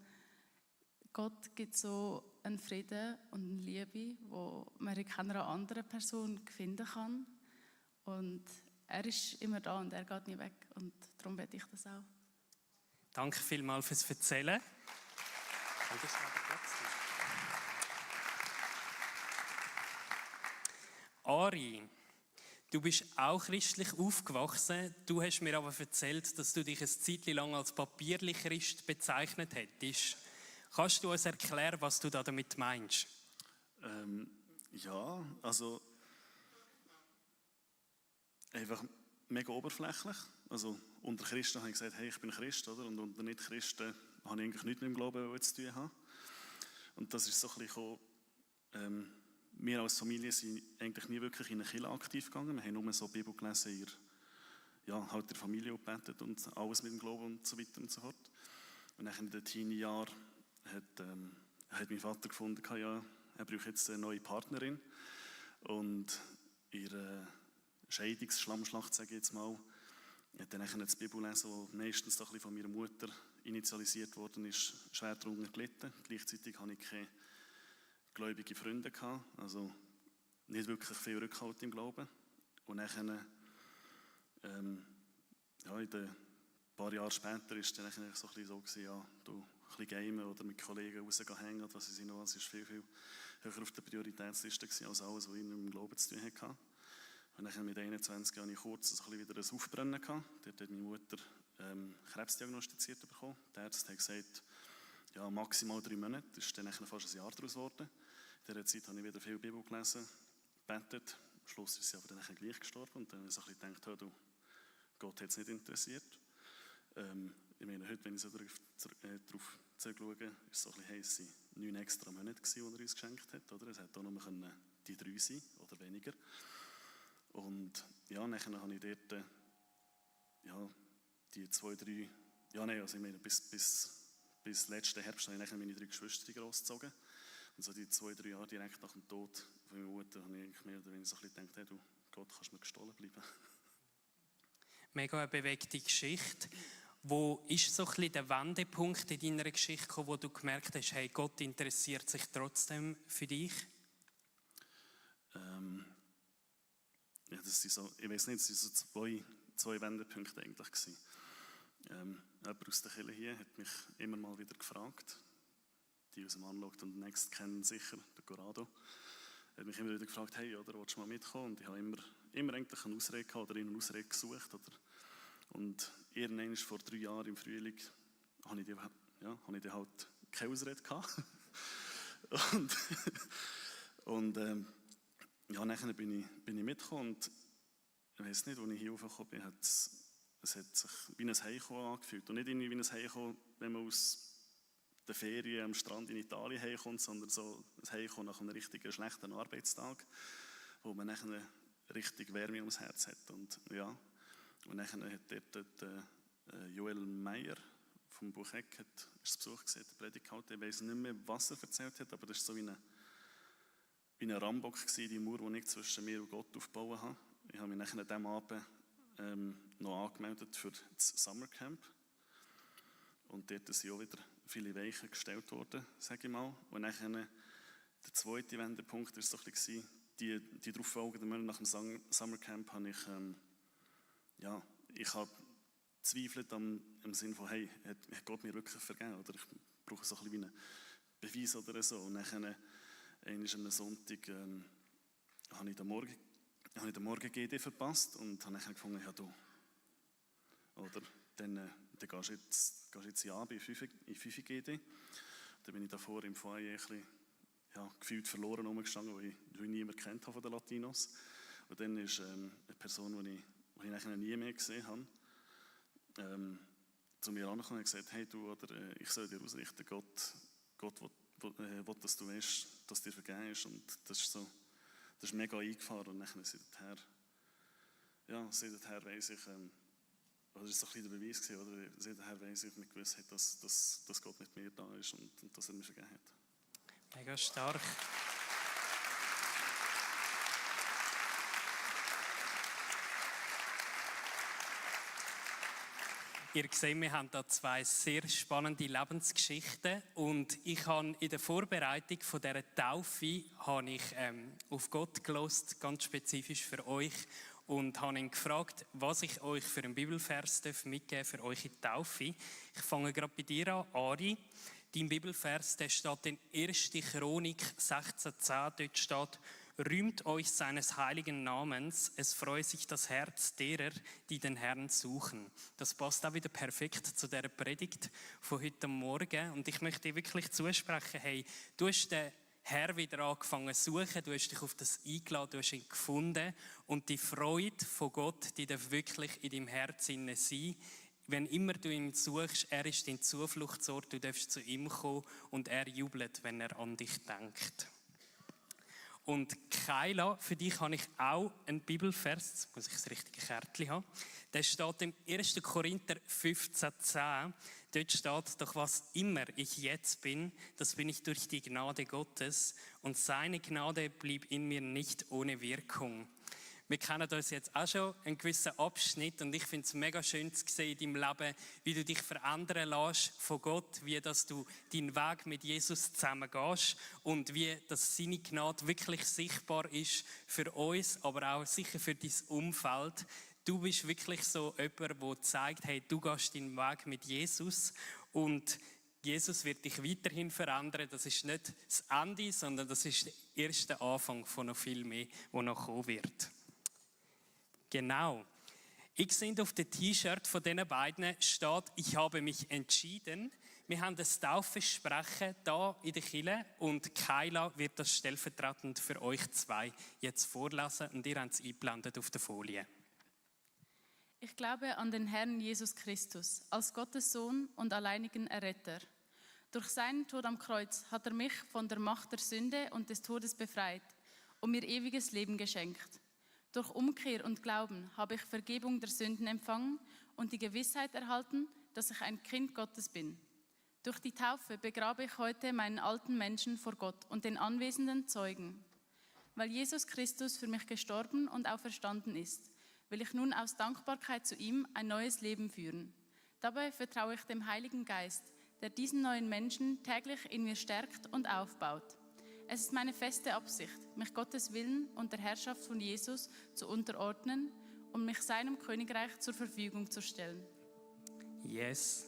Gott gibt so einen Frieden und eine Liebe, wo man in keiner anderen Person finden kann. Und er ist immer da und er geht nie weg. Und darum werde ich das auch. Danke vielmals fürs Erzählen. Ari, du bist auch christlich aufgewachsen. Du hast mir aber erzählt, dass du dich ein Zeitchen lang als Papierli-Christ bezeichnet hättest. Kannst du uns erklären, was du damit meinst? Ja, also einfach mega oberflächlich. Also unter Christen habe ich gesagt, hey, ich bin Christ, oder? Und unter Nicht-Christen habe ich eigentlich nichts mit dem Glauben zu tun haben. Und das ist so ein bisschen wir als Familie sind eigentlich nie wirklich in eine Kirche aktiv gegangen. Wir haben nur so Bibel gelesen, halt der Familie gebetet und alles mit dem Glauben und so weiter und so fort. Und dann in den Teenie-Jahren hat mein Vater gefunden, ja, er braucht jetzt eine neue Partnerin. Und ihre Scheidungsschlammschlacht, sage ich jetzt mal, hat dann das Bibellesen, das meistens doch ein bisschen von meiner Mutter initialisiert worden ist, schwer darunter gelitten. Gleichzeitig hatte ich keine gläubige Freunde gehabt, also nicht wirklich viel Rückhalt im Glauben. Und dann, in den paar Jahre später war es dann so ein bisschen so gewesen, ja, du ein bisschen gamen oder mit Kollegen rausgehen hängen oder was weiß ich noch, es war viel, viel höher auf der Prioritätsliste gewesen, als alles, was ich mit dem Glauben zu tun hatte. Und dann mit 21 hatte ich kurz so ein bisschen wieder ein Aufbrennen gehabt. Dort hat meine Mutter Krebs diagnostiziert bekommen. Der Arzt hat gesagt, ja, maximal 3 Monate. Das ist dann fast ein Jahr daraus geworden. In dieser Zeit habe ich wieder viel Bibel gelesen, gebetet. Am Schluss ist sie aber dann gleich gestorben. Und dann habe ich so ein bisschen gedacht, ja, Gott hat es nicht interessiert. Ich meine, heute, wenn ich so darauf zurückschaue, ist es so ein bisschen, hey, es waren 9 extra Monate, die er uns geschenkt hat. Oder? Es hätte auch nur die 3 sein oder weniger. Und ja, dann habe ich dort die 2, 3, also ich meine, bis letzten Herbst habe ich meine 3 Geschwister großgezogen. Und so die 2, 3 Jahre direkt nach dem Tod von meiner Mutter habe ich eigentlich mehr oder weniger so ein bisschen gedacht, hey, du, Gott, kannst mir gestohlen bleiben. Mega eine bewegte Geschichte. Wo ist so ein bisschen der Wendepunkt in deiner Geschichte gekommen, wo du gemerkt hast, hey, Gott interessiert sich trotzdem für dich? Ja, das sind so, ich weiß nicht, es waren so zwei Wendepunkte eigentlich gewesen. Jemand aus der Kirche hier hat mich immer mal wieder gefragt, die aus dem Unlocked und Next kennen sicher, der Corrado, hat mich immer wieder gefragt, hey, oder, willst du mal mitkommen? Und ich habe immer eigentlich eine Ausrede gehabt oder eine Ausrede gesucht. Und irgendwann vor 3 Jahren im Frühling habe ich dann halt keine Ausrede gehabt. Nachher bin ich mitgekommen und ich weiss nicht, als ich hier raufgekommen bin, es hat sich wie ein Heimkommen angefühlt. Und nicht irgendwie wie ein Heimkommen, wenn man aus der Ferien am Strand in Italien heimkommt, sondern so ein Heimkommen nach einem richtigen schlechten Arbeitstag, wo man nachher richtig Wärme ums Herz hat. Und nachher hat dort Joel Meyer vom Buch Eck ist Besuch gesehen, der Predigt gehalten. Ich weiss nicht mehr, was er erzählt hat, aber das war so wie ein Rambock gewesen, die Mauer, die ich zwischen mir und Gott aufgebaut habe. Ich habe mich nachher an diesem Abend noch angemeldet für das Summercamp. Und dort sind auch wieder viele Weichen gestellt worden, sage ich mal. Und nachher, der zweite Wendepunkt war so ein bisschen, die darauffolgenden Monate nach dem Summercamp habe ich habe zweifelt im Sinne von, hey, hat Gott mir wirklich vergeben? Oder ich brauche so ein bisschen wie einen Beweis oder so. Und nachher, am Sonntag, habe ich den Morgen GD verpasst und habe dann gefunden, ja du, oder, dann gehst du jetzt ja in 5 GD. Dann bin ich davor im Foyer ein bisschen, gefühlt verloren rumgestanden, weil ich niemanden kennt habe von den Latinos. Und dann ist eine Person, die ich nachher nie mehr gesehen habe, zu mir angekommen und gesagt, hey du, oder, ich soll dir ausrichten, Gott will, dass du weißt, dass dir vergeben ist. Und das war das ist mega eingefahren und dann seither weiss ich, oder das war so ein bisschen der Beweis, oder? Seither weiss ich mit Gewissheit, dass Gott mit mir da ist und dass er mir vergeben hat. Mega stark. Ihr seht, wir haben da zwei sehr spannende Lebensgeschichten und ich habe in der Vorbereitung von dieser Taufe auf Gott gehört, ganz spezifisch für euch, und habe ihn gefragt, was ich euch für einen Bibelvers mitgeben darf für eure Taufe. Ich fange gerade bei dir an, Ari. Dein Bibelvers, der steht in 1. Chronik 16,10. Dort steht: Rühmt euch seines heiligen Namens, es freue sich das Herz derer, die den Herrn suchen. Das passt auch wieder perfekt zu dieser Predigt von heute Morgen. Und ich möchte dir wirklich zusprechen, hey, du hast den Herr wieder angefangen zu suchen, du hast dich auf das eingeladen, du hast ihn gefunden und die Freude von Gott, die darf wirklich in deinem Herzen sein. Wenn immer du ihn suchst, er ist dein Zufluchtsort, du darfst zu ihm kommen und er jubelt, wenn er an dich denkt. Und Kyla, für dich habe ich auch einen Bibelvers, jetzt muss ich das richtige Kärtchen haben. Der steht im 1. Korinther 15,10. Dort steht: Doch was immer ich jetzt bin, das bin ich durch die Gnade Gottes und seine Gnade blieb in mir nicht ohne Wirkung. Wir kennen uns jetzt auch schon einen gewissen Abschnitt und ich finde es mega schön zu sehen in deinem Leben, wie du dich verändern lässt von Gott, wie dass du deinen Weg mit Jesus zusammen gehst und wie dass seine Gnade wirklich sichtbar ist für uns, aber auch sicher für dein Umfeld. Du bist wirklich so jemand, der zeigt, hey, du gehst deinen Weg mit Jesus und Jesus wird dich weiterhin verändern. Das ist nicht das Ende, sondern das ist der erste Anfang von noch viel mehr, was noch kommen wird. Genau. Ich sehe auf dem T-Shirt von diesen beiden steht: Ich habe mich entschieden. Wir haben das Taufversprechen hier in der Kirche und Kyla wird das stellvertretend für euch zwei jetzt vorlesen und ihr habt es eingeblendet auf der Folie. Ich glaube an den Herrn Jesus Christus, als Gottes Sohn und alleinigen Erretter. Durch seinen Tod am Kreuz hat er mich von der Macht der Sünde und des Todes befreit und mir ewiges Leben geschenkt. Durch Umkehr und Glauben habe ich Vergebung der Sünden empfangen und die Gewissheit erhalten, dass ich ein Kind Gottes bin. Durch die Taufe begrabe ich heute meinen alten Menschen vor Gott und den anwesenden Zeugen. Weil Jesus Christus für mich gestorben und auferstanden ist, will ich nun aus Dankbarkeit zu ihm ein neues Leben führen. Dabei vertraue ich dem Heiligen Geist, der diesen neuen Menschen täglich in mir stärkt und aufbaut. Es ist meine feste Absicht, mich Gottes Willen und der Herrschaft von Jesus zu unterordnen und mich seinem Königreich zur Verfügung zu stellen. Yes.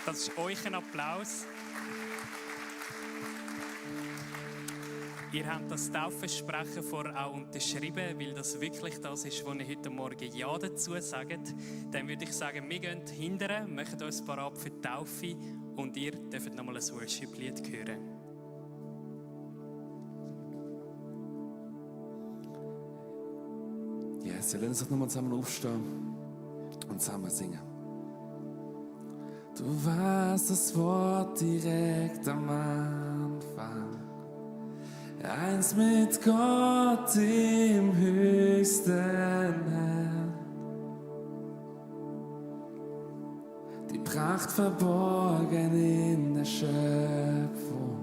Das ist euch ein Applaus. Ihr habt das Taufversprechen vorher auch unterschrieben, weil das wirklich das ist, was ihr heute Morgen Ja dazu sagt. Dann würde ich sagen, wir gehen hinterher, machen uns bereit für die Taufe und ihr dürft nochmal ein Worship-Lied hören. Yes, wir lassen uns nochmal zusammen aufstehen und zusammen singen. Du warst das Wort direkt am Anfang, eins mit Gott im höchsten Herrn. Die Pracht verborgen in der Schöpfung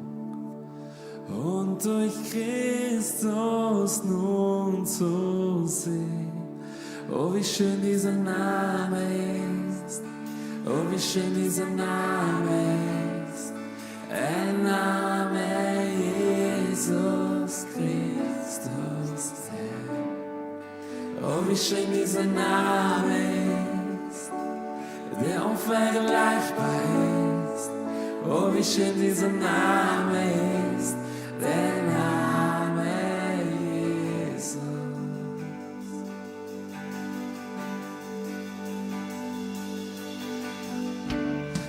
und durch Christus nun zu sehen. Oh, wie schön dieser Name ist, oh, wie schön dieser Name ist, der Name Jesus Christus, Herr. Oh, wie schön dieser Name ist, der unvergleichbar ist. Oh, wie schön dieser Name ist, der Name Jesus.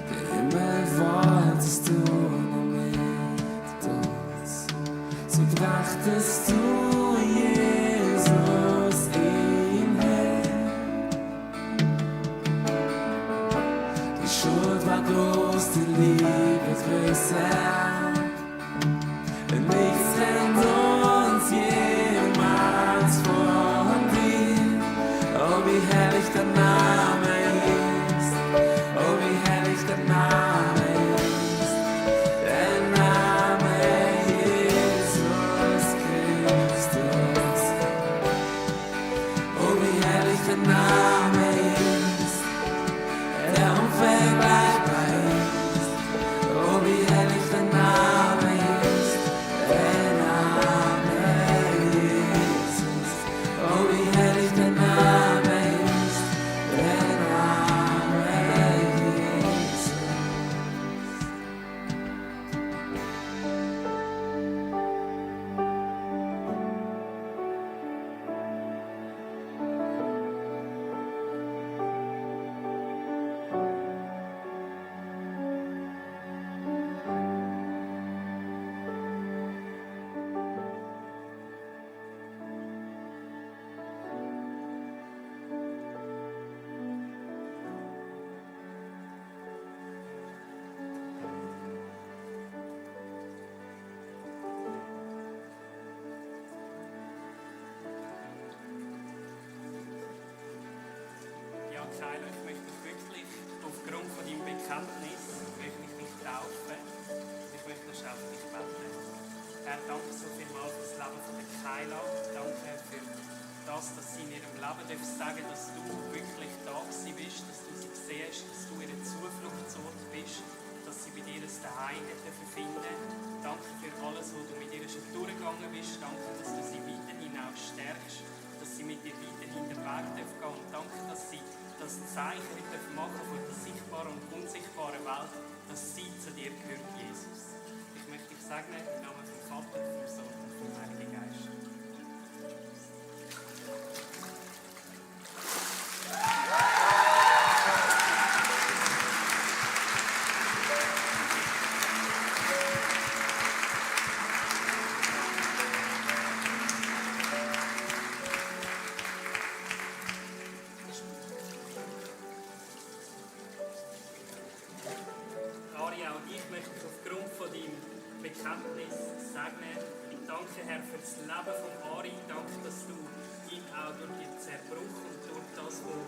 Den Himmel wolltest du nur mit uns, so brachtest du Jesus ihn her. Die Schuld war groß, die Liebe größer. Nichts trennt uns herrlich der Name ist. Oh, wie herrlich der Name ist. Der Name Jesus Christus. Oh, wie herrlich der Name ist. Der unvergleichbar ist. Oh, wie herrlich der Name ist. Der Name Jesus. Oh, wie herrlich der Name ist. Der Name Jesus. Ja, Kyla, ich möchte dich wirklich aufgrund von deinem Bekenntnis möchte ich dich taufen. Ich möchte das auch für dich beten. Herr, danke so vielmals für das Leben von der Kyla. Danke für das, dass sie in ihrem Leben sagen, dass du wirklich da gewesen bist, dass du sie siehst, dass du ihre Zufluchtsort bist, dass sie bei dir ein Zuhause finden. Danke für alles, was du mit ihr schon durchgegangen bist. Danke, dass du sie weiterhin auch stärkst, dass sie mit dir weiterhin den Weg gehen dürfen. Und danke, dass sie das Zeichen machen von der sichtbaren und unsichtbaren Welt, dass sie zu dir gehört, Jesus. Ich möchte dich segnen im Namen vom Vater, vom Sohn und vom Heiligen Geist. Ari, auch ich möchte dich aufgrund von deinem Bekenntnis segnen. Ich danke, Herr, für das Leben von Ari. Danke, dass du ihm auch durch den Zerbruch und durch das, was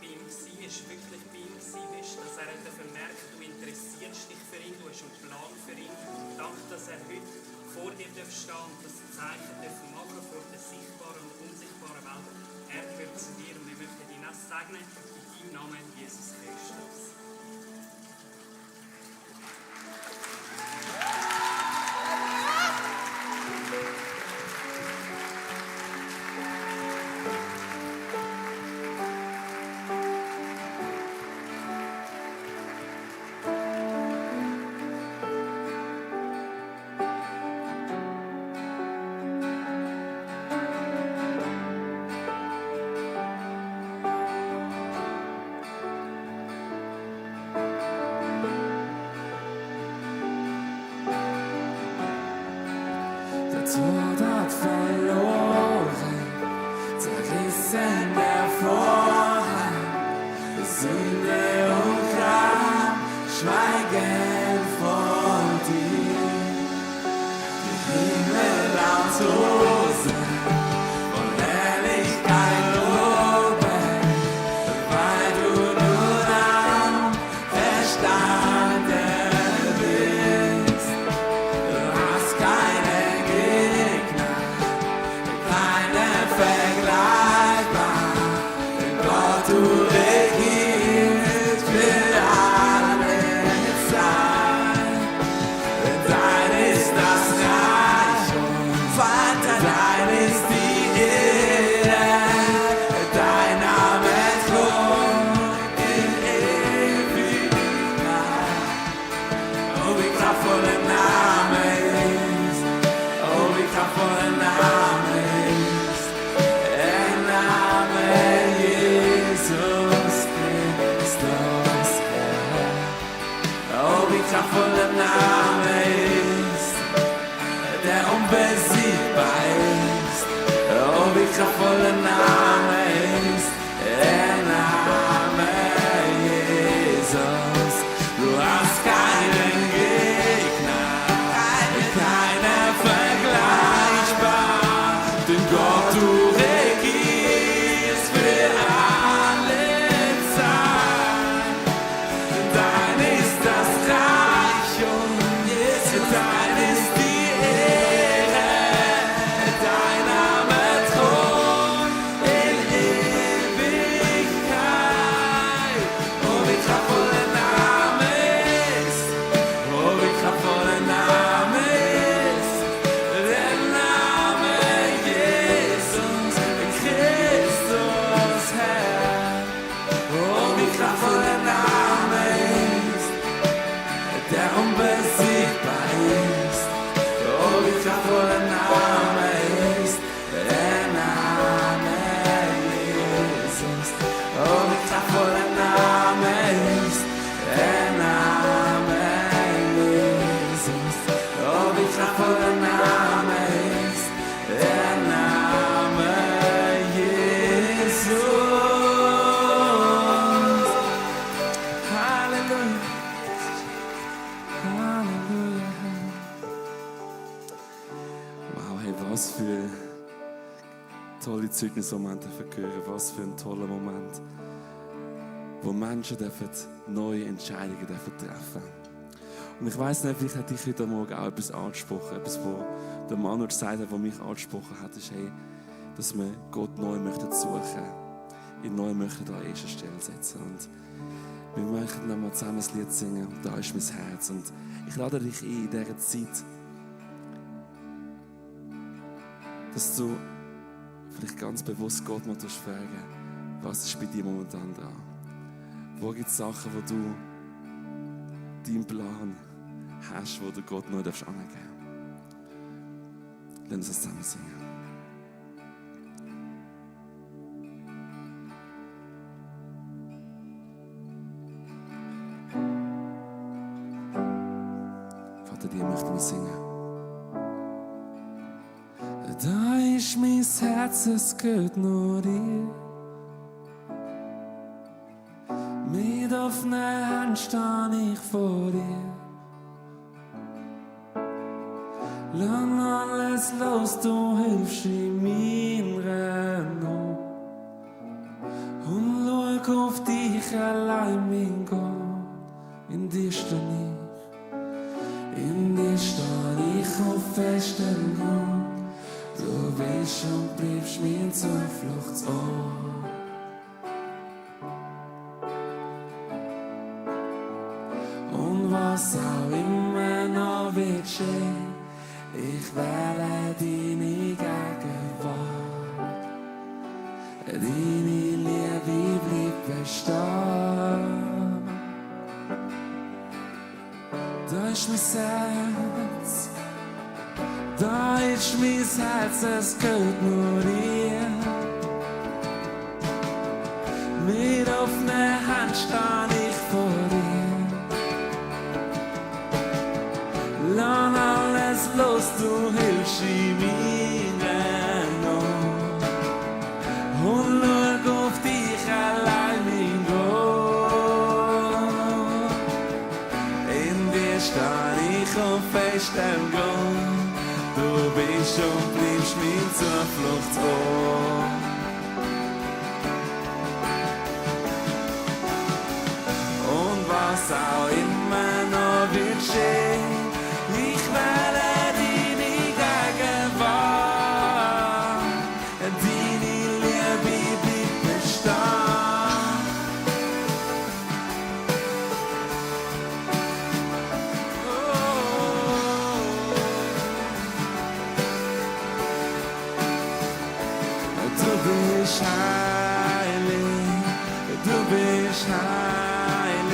bei ihm war, wirklich bei ihm bist, dass er dafür merkt, du interessierst dich für ihn, du hast einen Plan für ihn. Danke, dass er heute vor dir stehen und das Zeichen machen vor der sichtbaren und unsichtbaren Welt. Er gehört zu dir und wir möchten ihn auch segnen in deinem Namen, Jesus Christus. Der Tod hat verloren, zerrissen der Vorhang, Sünde und Gram schweigen vor dir. Die Himmel laut Rosen von Herrlichkeit loben, weil du nur am Verstanden bist. Du hast keine Gegner, keine vergleichbar. Denn Gott, du regierst für alle Zeit. Dein ist das Reich, Vater, dein ist die Ehre. Dein Name thront in Ewigkeit. Oh, wie kraftvoll der Name ist. Oh, wie kraftvoll der Name ist. Der Name Jesus. Zeugnismoment hören, was für ein toller Moment, wo Menschen neue Entscheidungen treffen dürfen. Und ich weiss nicht, vielleicht hat dich heute Morgen auch etwas angesprochen, etwas, wo der Mann gesagt hat, der mich angesprochen hat, ist, hey, dass wir Gott neu möchten suchen, ihn neu möchten an erste Stelle setzen. Und wir möchten nochmal zusammen das Lied singen, und da ist mein Herz. Und ich lade dich ein, in dieser Zeit, dass du vielleicht ganz bewusst Gott mal fragen, was ist bei dir momentan dran? Wo gibt es Sachen, wo du deinen Plan hast, wo du Gott neu angeben darfst? Lass uns das zusammen singen. Vater, dir möchten wir singen. Da ist mein Herz, es gehört nur dir. Mit offener Hand stehe ich vor dir. Lass alles los, du hilfst in meiner Not. Und schau auf dich allein, mein Gott. In dir stehe ich. In dir stehe ich auf festem Grund. Du bist und bleibst mein Zufluchtsort. Und was auch immer noch wird geschehen, ich wähle deine Gegenwart. Deine Liebe bleibt bestehen. Da ist mein Herz. Da ist mein Herz, es gehört nur dir. Mit offener Hand stehe ich vor dir. Lass alles los, du hilfst in meiner Not. Und schau auf dich allein, mein Gott. In dir stehe ich auf festem Grund. Du bist und bleibst mein Zufluchtsort. Und was auch immer noch wird geschehen, ich wähle deine Gegenwart. Deine Liebe bleibt bestehen. Du bist heilig, du bist heilig,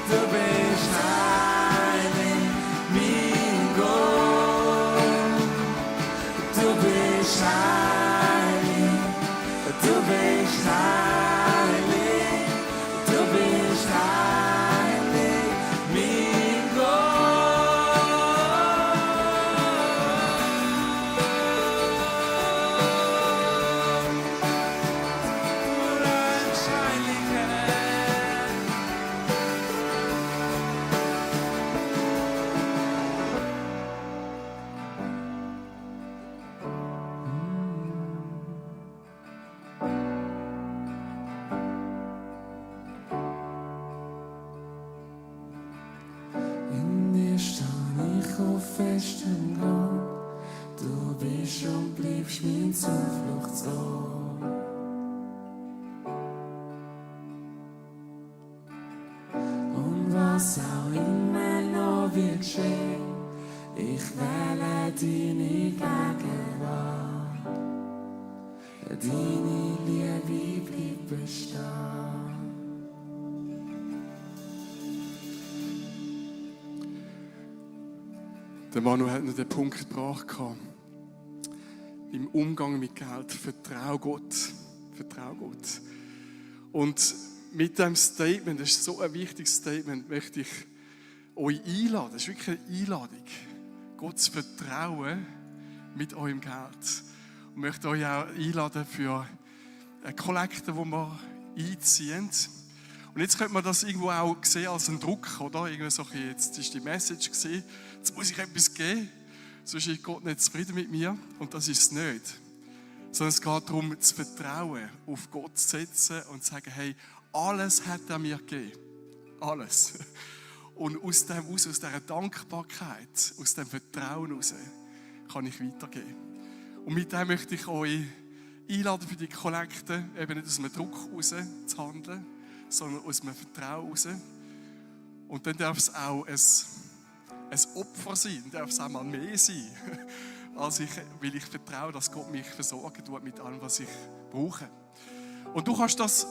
du bist heilig, mein Gott. Du bist heilig, du bist heilig, du bist heilig, mein In dir stehe ich auf festem Grund. Du bist und bleibst mein Zufluchtsort. Und was auch immer noch wird geschehen, ich wähle deine Gegenwart. Deine Liebe bleibt bestehen. Der Manuel hat noch den Punkt gebracht. Im Umgang mit Geld, vertrau Gott. Vertrau Gott. Und mit diesem Statement, das ist so ein wichtiges Statement, möchte ich euch einladen. Das ist wirklich eine Einladung, Gott zu vertrauen mit eurem Geld. Und möchte euch auch einladen für eine Kollekte, die wir einziehen. Und jetzt könnte man das irgendwo auch sehen als einen Druck, oder? Irgendwie so, jetzt ist die Message gesehen, jetzt muss ich etwas geben, sonst ist Gott nicht zufrieden mit mir. Und das ist es nicht. sondern es geht darum, das Vertrauen auf Gott zu setzen und zu sagen, hey, alles hat er mir gegeben. Alles. Und aus dem aus dieser Dankbarkeit, aus dem Vertrauen heraus, kann ich weitergeben. Und mit dem möchte ich euch einladen für die Kollekte, eben nicht aus einem Druck heraus zu handeln, sondern aus einem Vertrauen heraus. Und dann darf es auch ein Opfer sein, darf es auch mal mehr sein, weil ich vertraue, dass Gott mich versorgen tut mit allem, was ich brauche. Und du kannst das,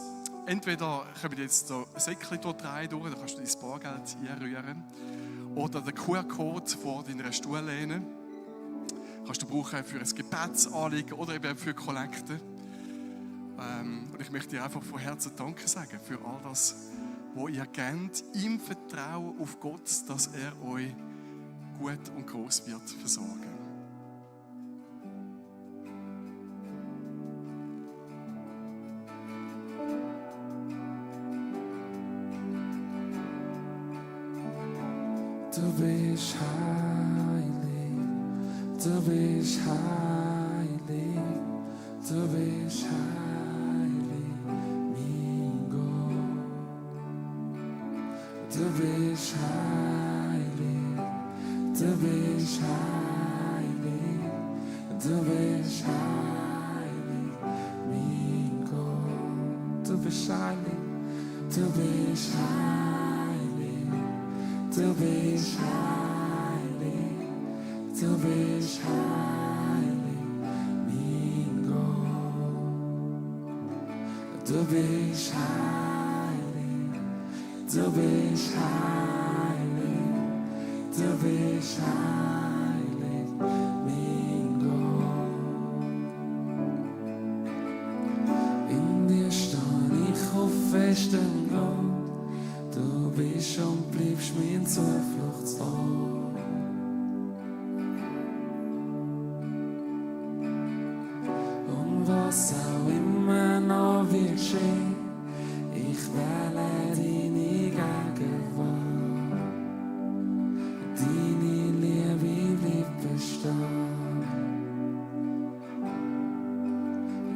entweder kommen jetzt so Säckchen dort rein, da kannst du dein Bargeld einrühren, oder den QR-Code vor deiner Stuhllehne kannst du brauchen für ein Gebetsanliegen oder eben für Kollekte. Und ich möchte dir einfach von Herzen Danke sagen für all das, was ihr gebt, im Vertrauen auf Gott, dass er euch gut und groß wird versorgen. Du bist heilig, du bist heilig, du bist heilig, mein Gott. Du bist heilig, du bist heilig, du bist heilig, mein Gott. Du bist heilig, du bist heilig, du bist heilig, du bist heilig, mein Gott. Du bist heilig, du bist heilig, du bist heilig, mein Gott. In dir stehe ich auf festem Grund. Du bist und bleibst mein Zufluchtsort. Und was auch immer noch wird geschehen, ich wähle deine Gegenwart. Deine Liebe bleibt bestehen.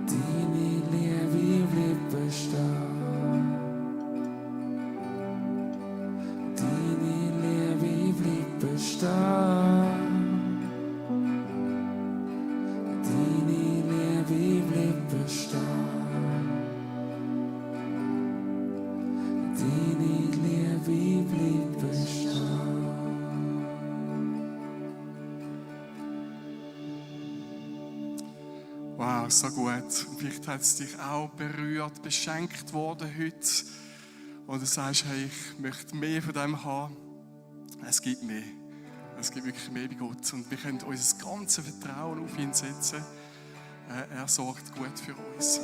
Deine Liebe bleibt bestehen. Deine Liebe bleibt bestehen. Deine Liebe bleibt bestehen. Deine Liebe bleibt bestehen. Wow, so gut. Und vielleicht hat es dich auch berührt, beschenkt worden heute. Und du sagst, hey, ich möchte mehr von dem haben. Es gibt mehr. Es gibt wirklich mehr bei Gott. Und wir können unser ganzes Vertrauen auf ihn setzen. Er sorgt gut für uns.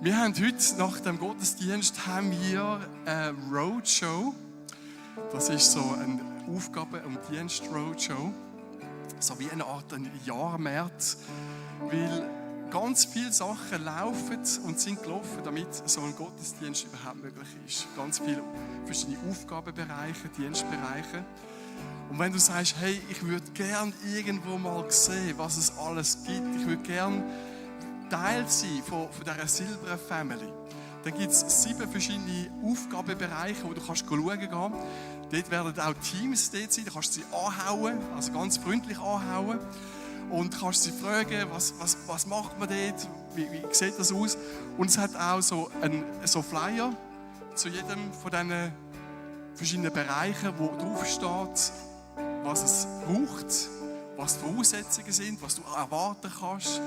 Wir haben heute, nach dem Gottesdienst, haben wir eine Roadshow. Das ist so eine Aufgabe- und Dienst-Roadshow. So wie eine Art Jahrmarkt. Weil ganz viele Sachen laufen und sind gelaufen, damit so ein Gottesdienst überhaupt möglich ist. Ganz viele verschiedene Aufgabenbereiche, Dienstbereiche. Und wenn du sagst, hey, ich würde gerne irgendwo mal sehen, was es alles gibt, ich würde gerne Teil sein von dieser Silber Family, dann gibt es 7 verschiedene Aufgabenbereiche, wo du kannst schauen gehen. Dort werden auch Teams dort sein, da kannst du sie anhauen, also ganz freundlich anhauen. Und kannst sie fragen, was macht man dort, wie sieht das aus? Und es hat auch so Flyer zu jedem von diesen verschiedenen Bereichen, wo drauf steht, was es braucht, was die Voraussetzungen sind, was du erwarten kannst.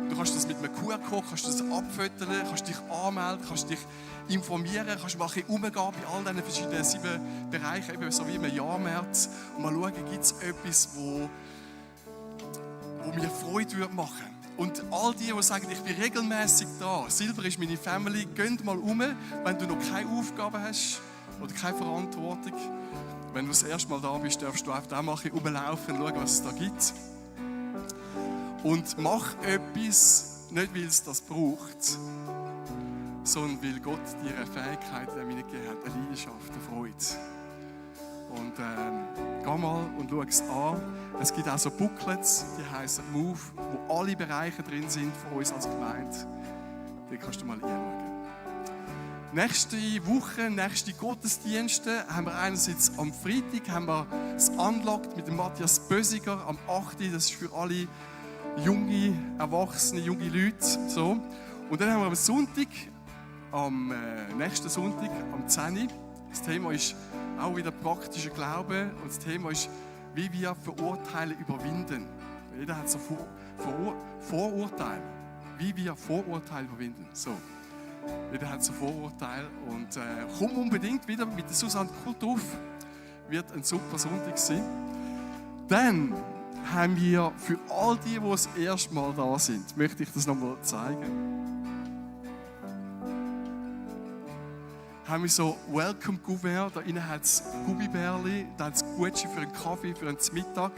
Du kannst das mit einem QR-Code, kannst das abfotografieren, kannst dich anmelden, kannst dich informieren, kannst mal ein bisschen umgehen bei all diesen verschiedenen 7 Bereichen, eben so wie im Jahrmärz. Und mal schauen, gibt es etwas, wo mir Freude machen würde. Und all die sagen, ich bin regelmäßig da, Silber ist meine Family, geht mal um, wenn du noch keine Aufgabe hast oder keine Verantwortung. Wenn du das erste Mal da bist, darfst du einfach auch mal rumlaufen und schauen, was es da gibt. Und mach etwas, nicht weil es das braucht, sondern weil Gott dir eine Fähigkeit gegeben hat, eine Leidenschaft, eine Freude. Und geh mal und schau es an. Es gibt auch so Booklets, die heißen Move, wo alle Bereiche drin sind von uns als Gemeinde. Die kannst du mal anschauen. Nächste Woche, nächste Gottesdienste haben wir einerseits am Freitag haben wir das Unlocked mit dem Matthias Bösiger am 8. Das ist für alle junge, erwachsene, junge Leute. So. Und dann haben wir am Sonntag, am nächsten Sonntag, am 10. Das Thema ist auch wieder praktischer Glaube. Und das Thema ist, wie wir Vorurteile überwinden. Jeder hat so Vorurteile. Wie wir Vorurteile überwinden. So. Jeder hat so Vorurteile. Und komm unbedingt wieder mit der Susanne Kulthoff. Wird ein super Sonntag sein. Dann haben wir für all die das erste Mal da sind, möchte ich das nochmal zeigen. Haben wir so Welcome-Gouverne, da innen hat es Gummibärli, da hat es Gutschein für einen Kaffee, für einen Mittag.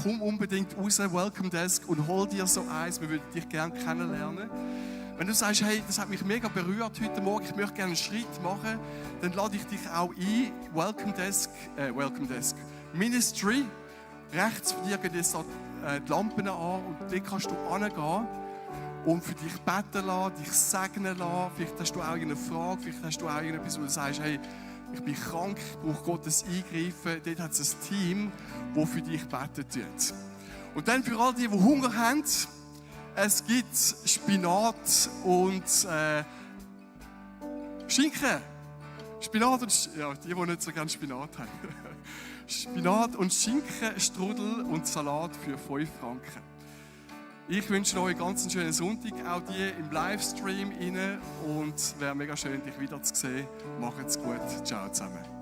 Komm unbedingt raus, Welcome Desk, und hol dir so eins, wir würden dich gerne kennenlernen. Wenn du sagst, hey, das hat mich mega berührt heute Morgen, ich möchte gerne einen Schritt machen, dann lade ich dich auch ein, Welcome Desk Ministry. Rechts von dir gehen jetzt die Lampen an und dort kannst du hingehen und für dich beten lassen, dich segnen lassen. Vielleicht hast du auch eine Frage, vielleicht hast du auch irgendetwas, wo du sagst, hey, ich bin krank, ich brauche Gottes Eingreifen. Dort hat es ein Team, das für dich beten tut. Und dann für all die Hunger haben, es gibt Spinat und Schinken. Spinat und ja, die nicht so gerne Spinat haben. Spinat und Schinken, Strudel und Salat für 5 Franken. Ich wünsche euch einen ganz schönen Sonntag, auch die im Livestream rein. Und es wäre mega schön, dich wieder zu sehen. Macht's gut. Ciao zusammen.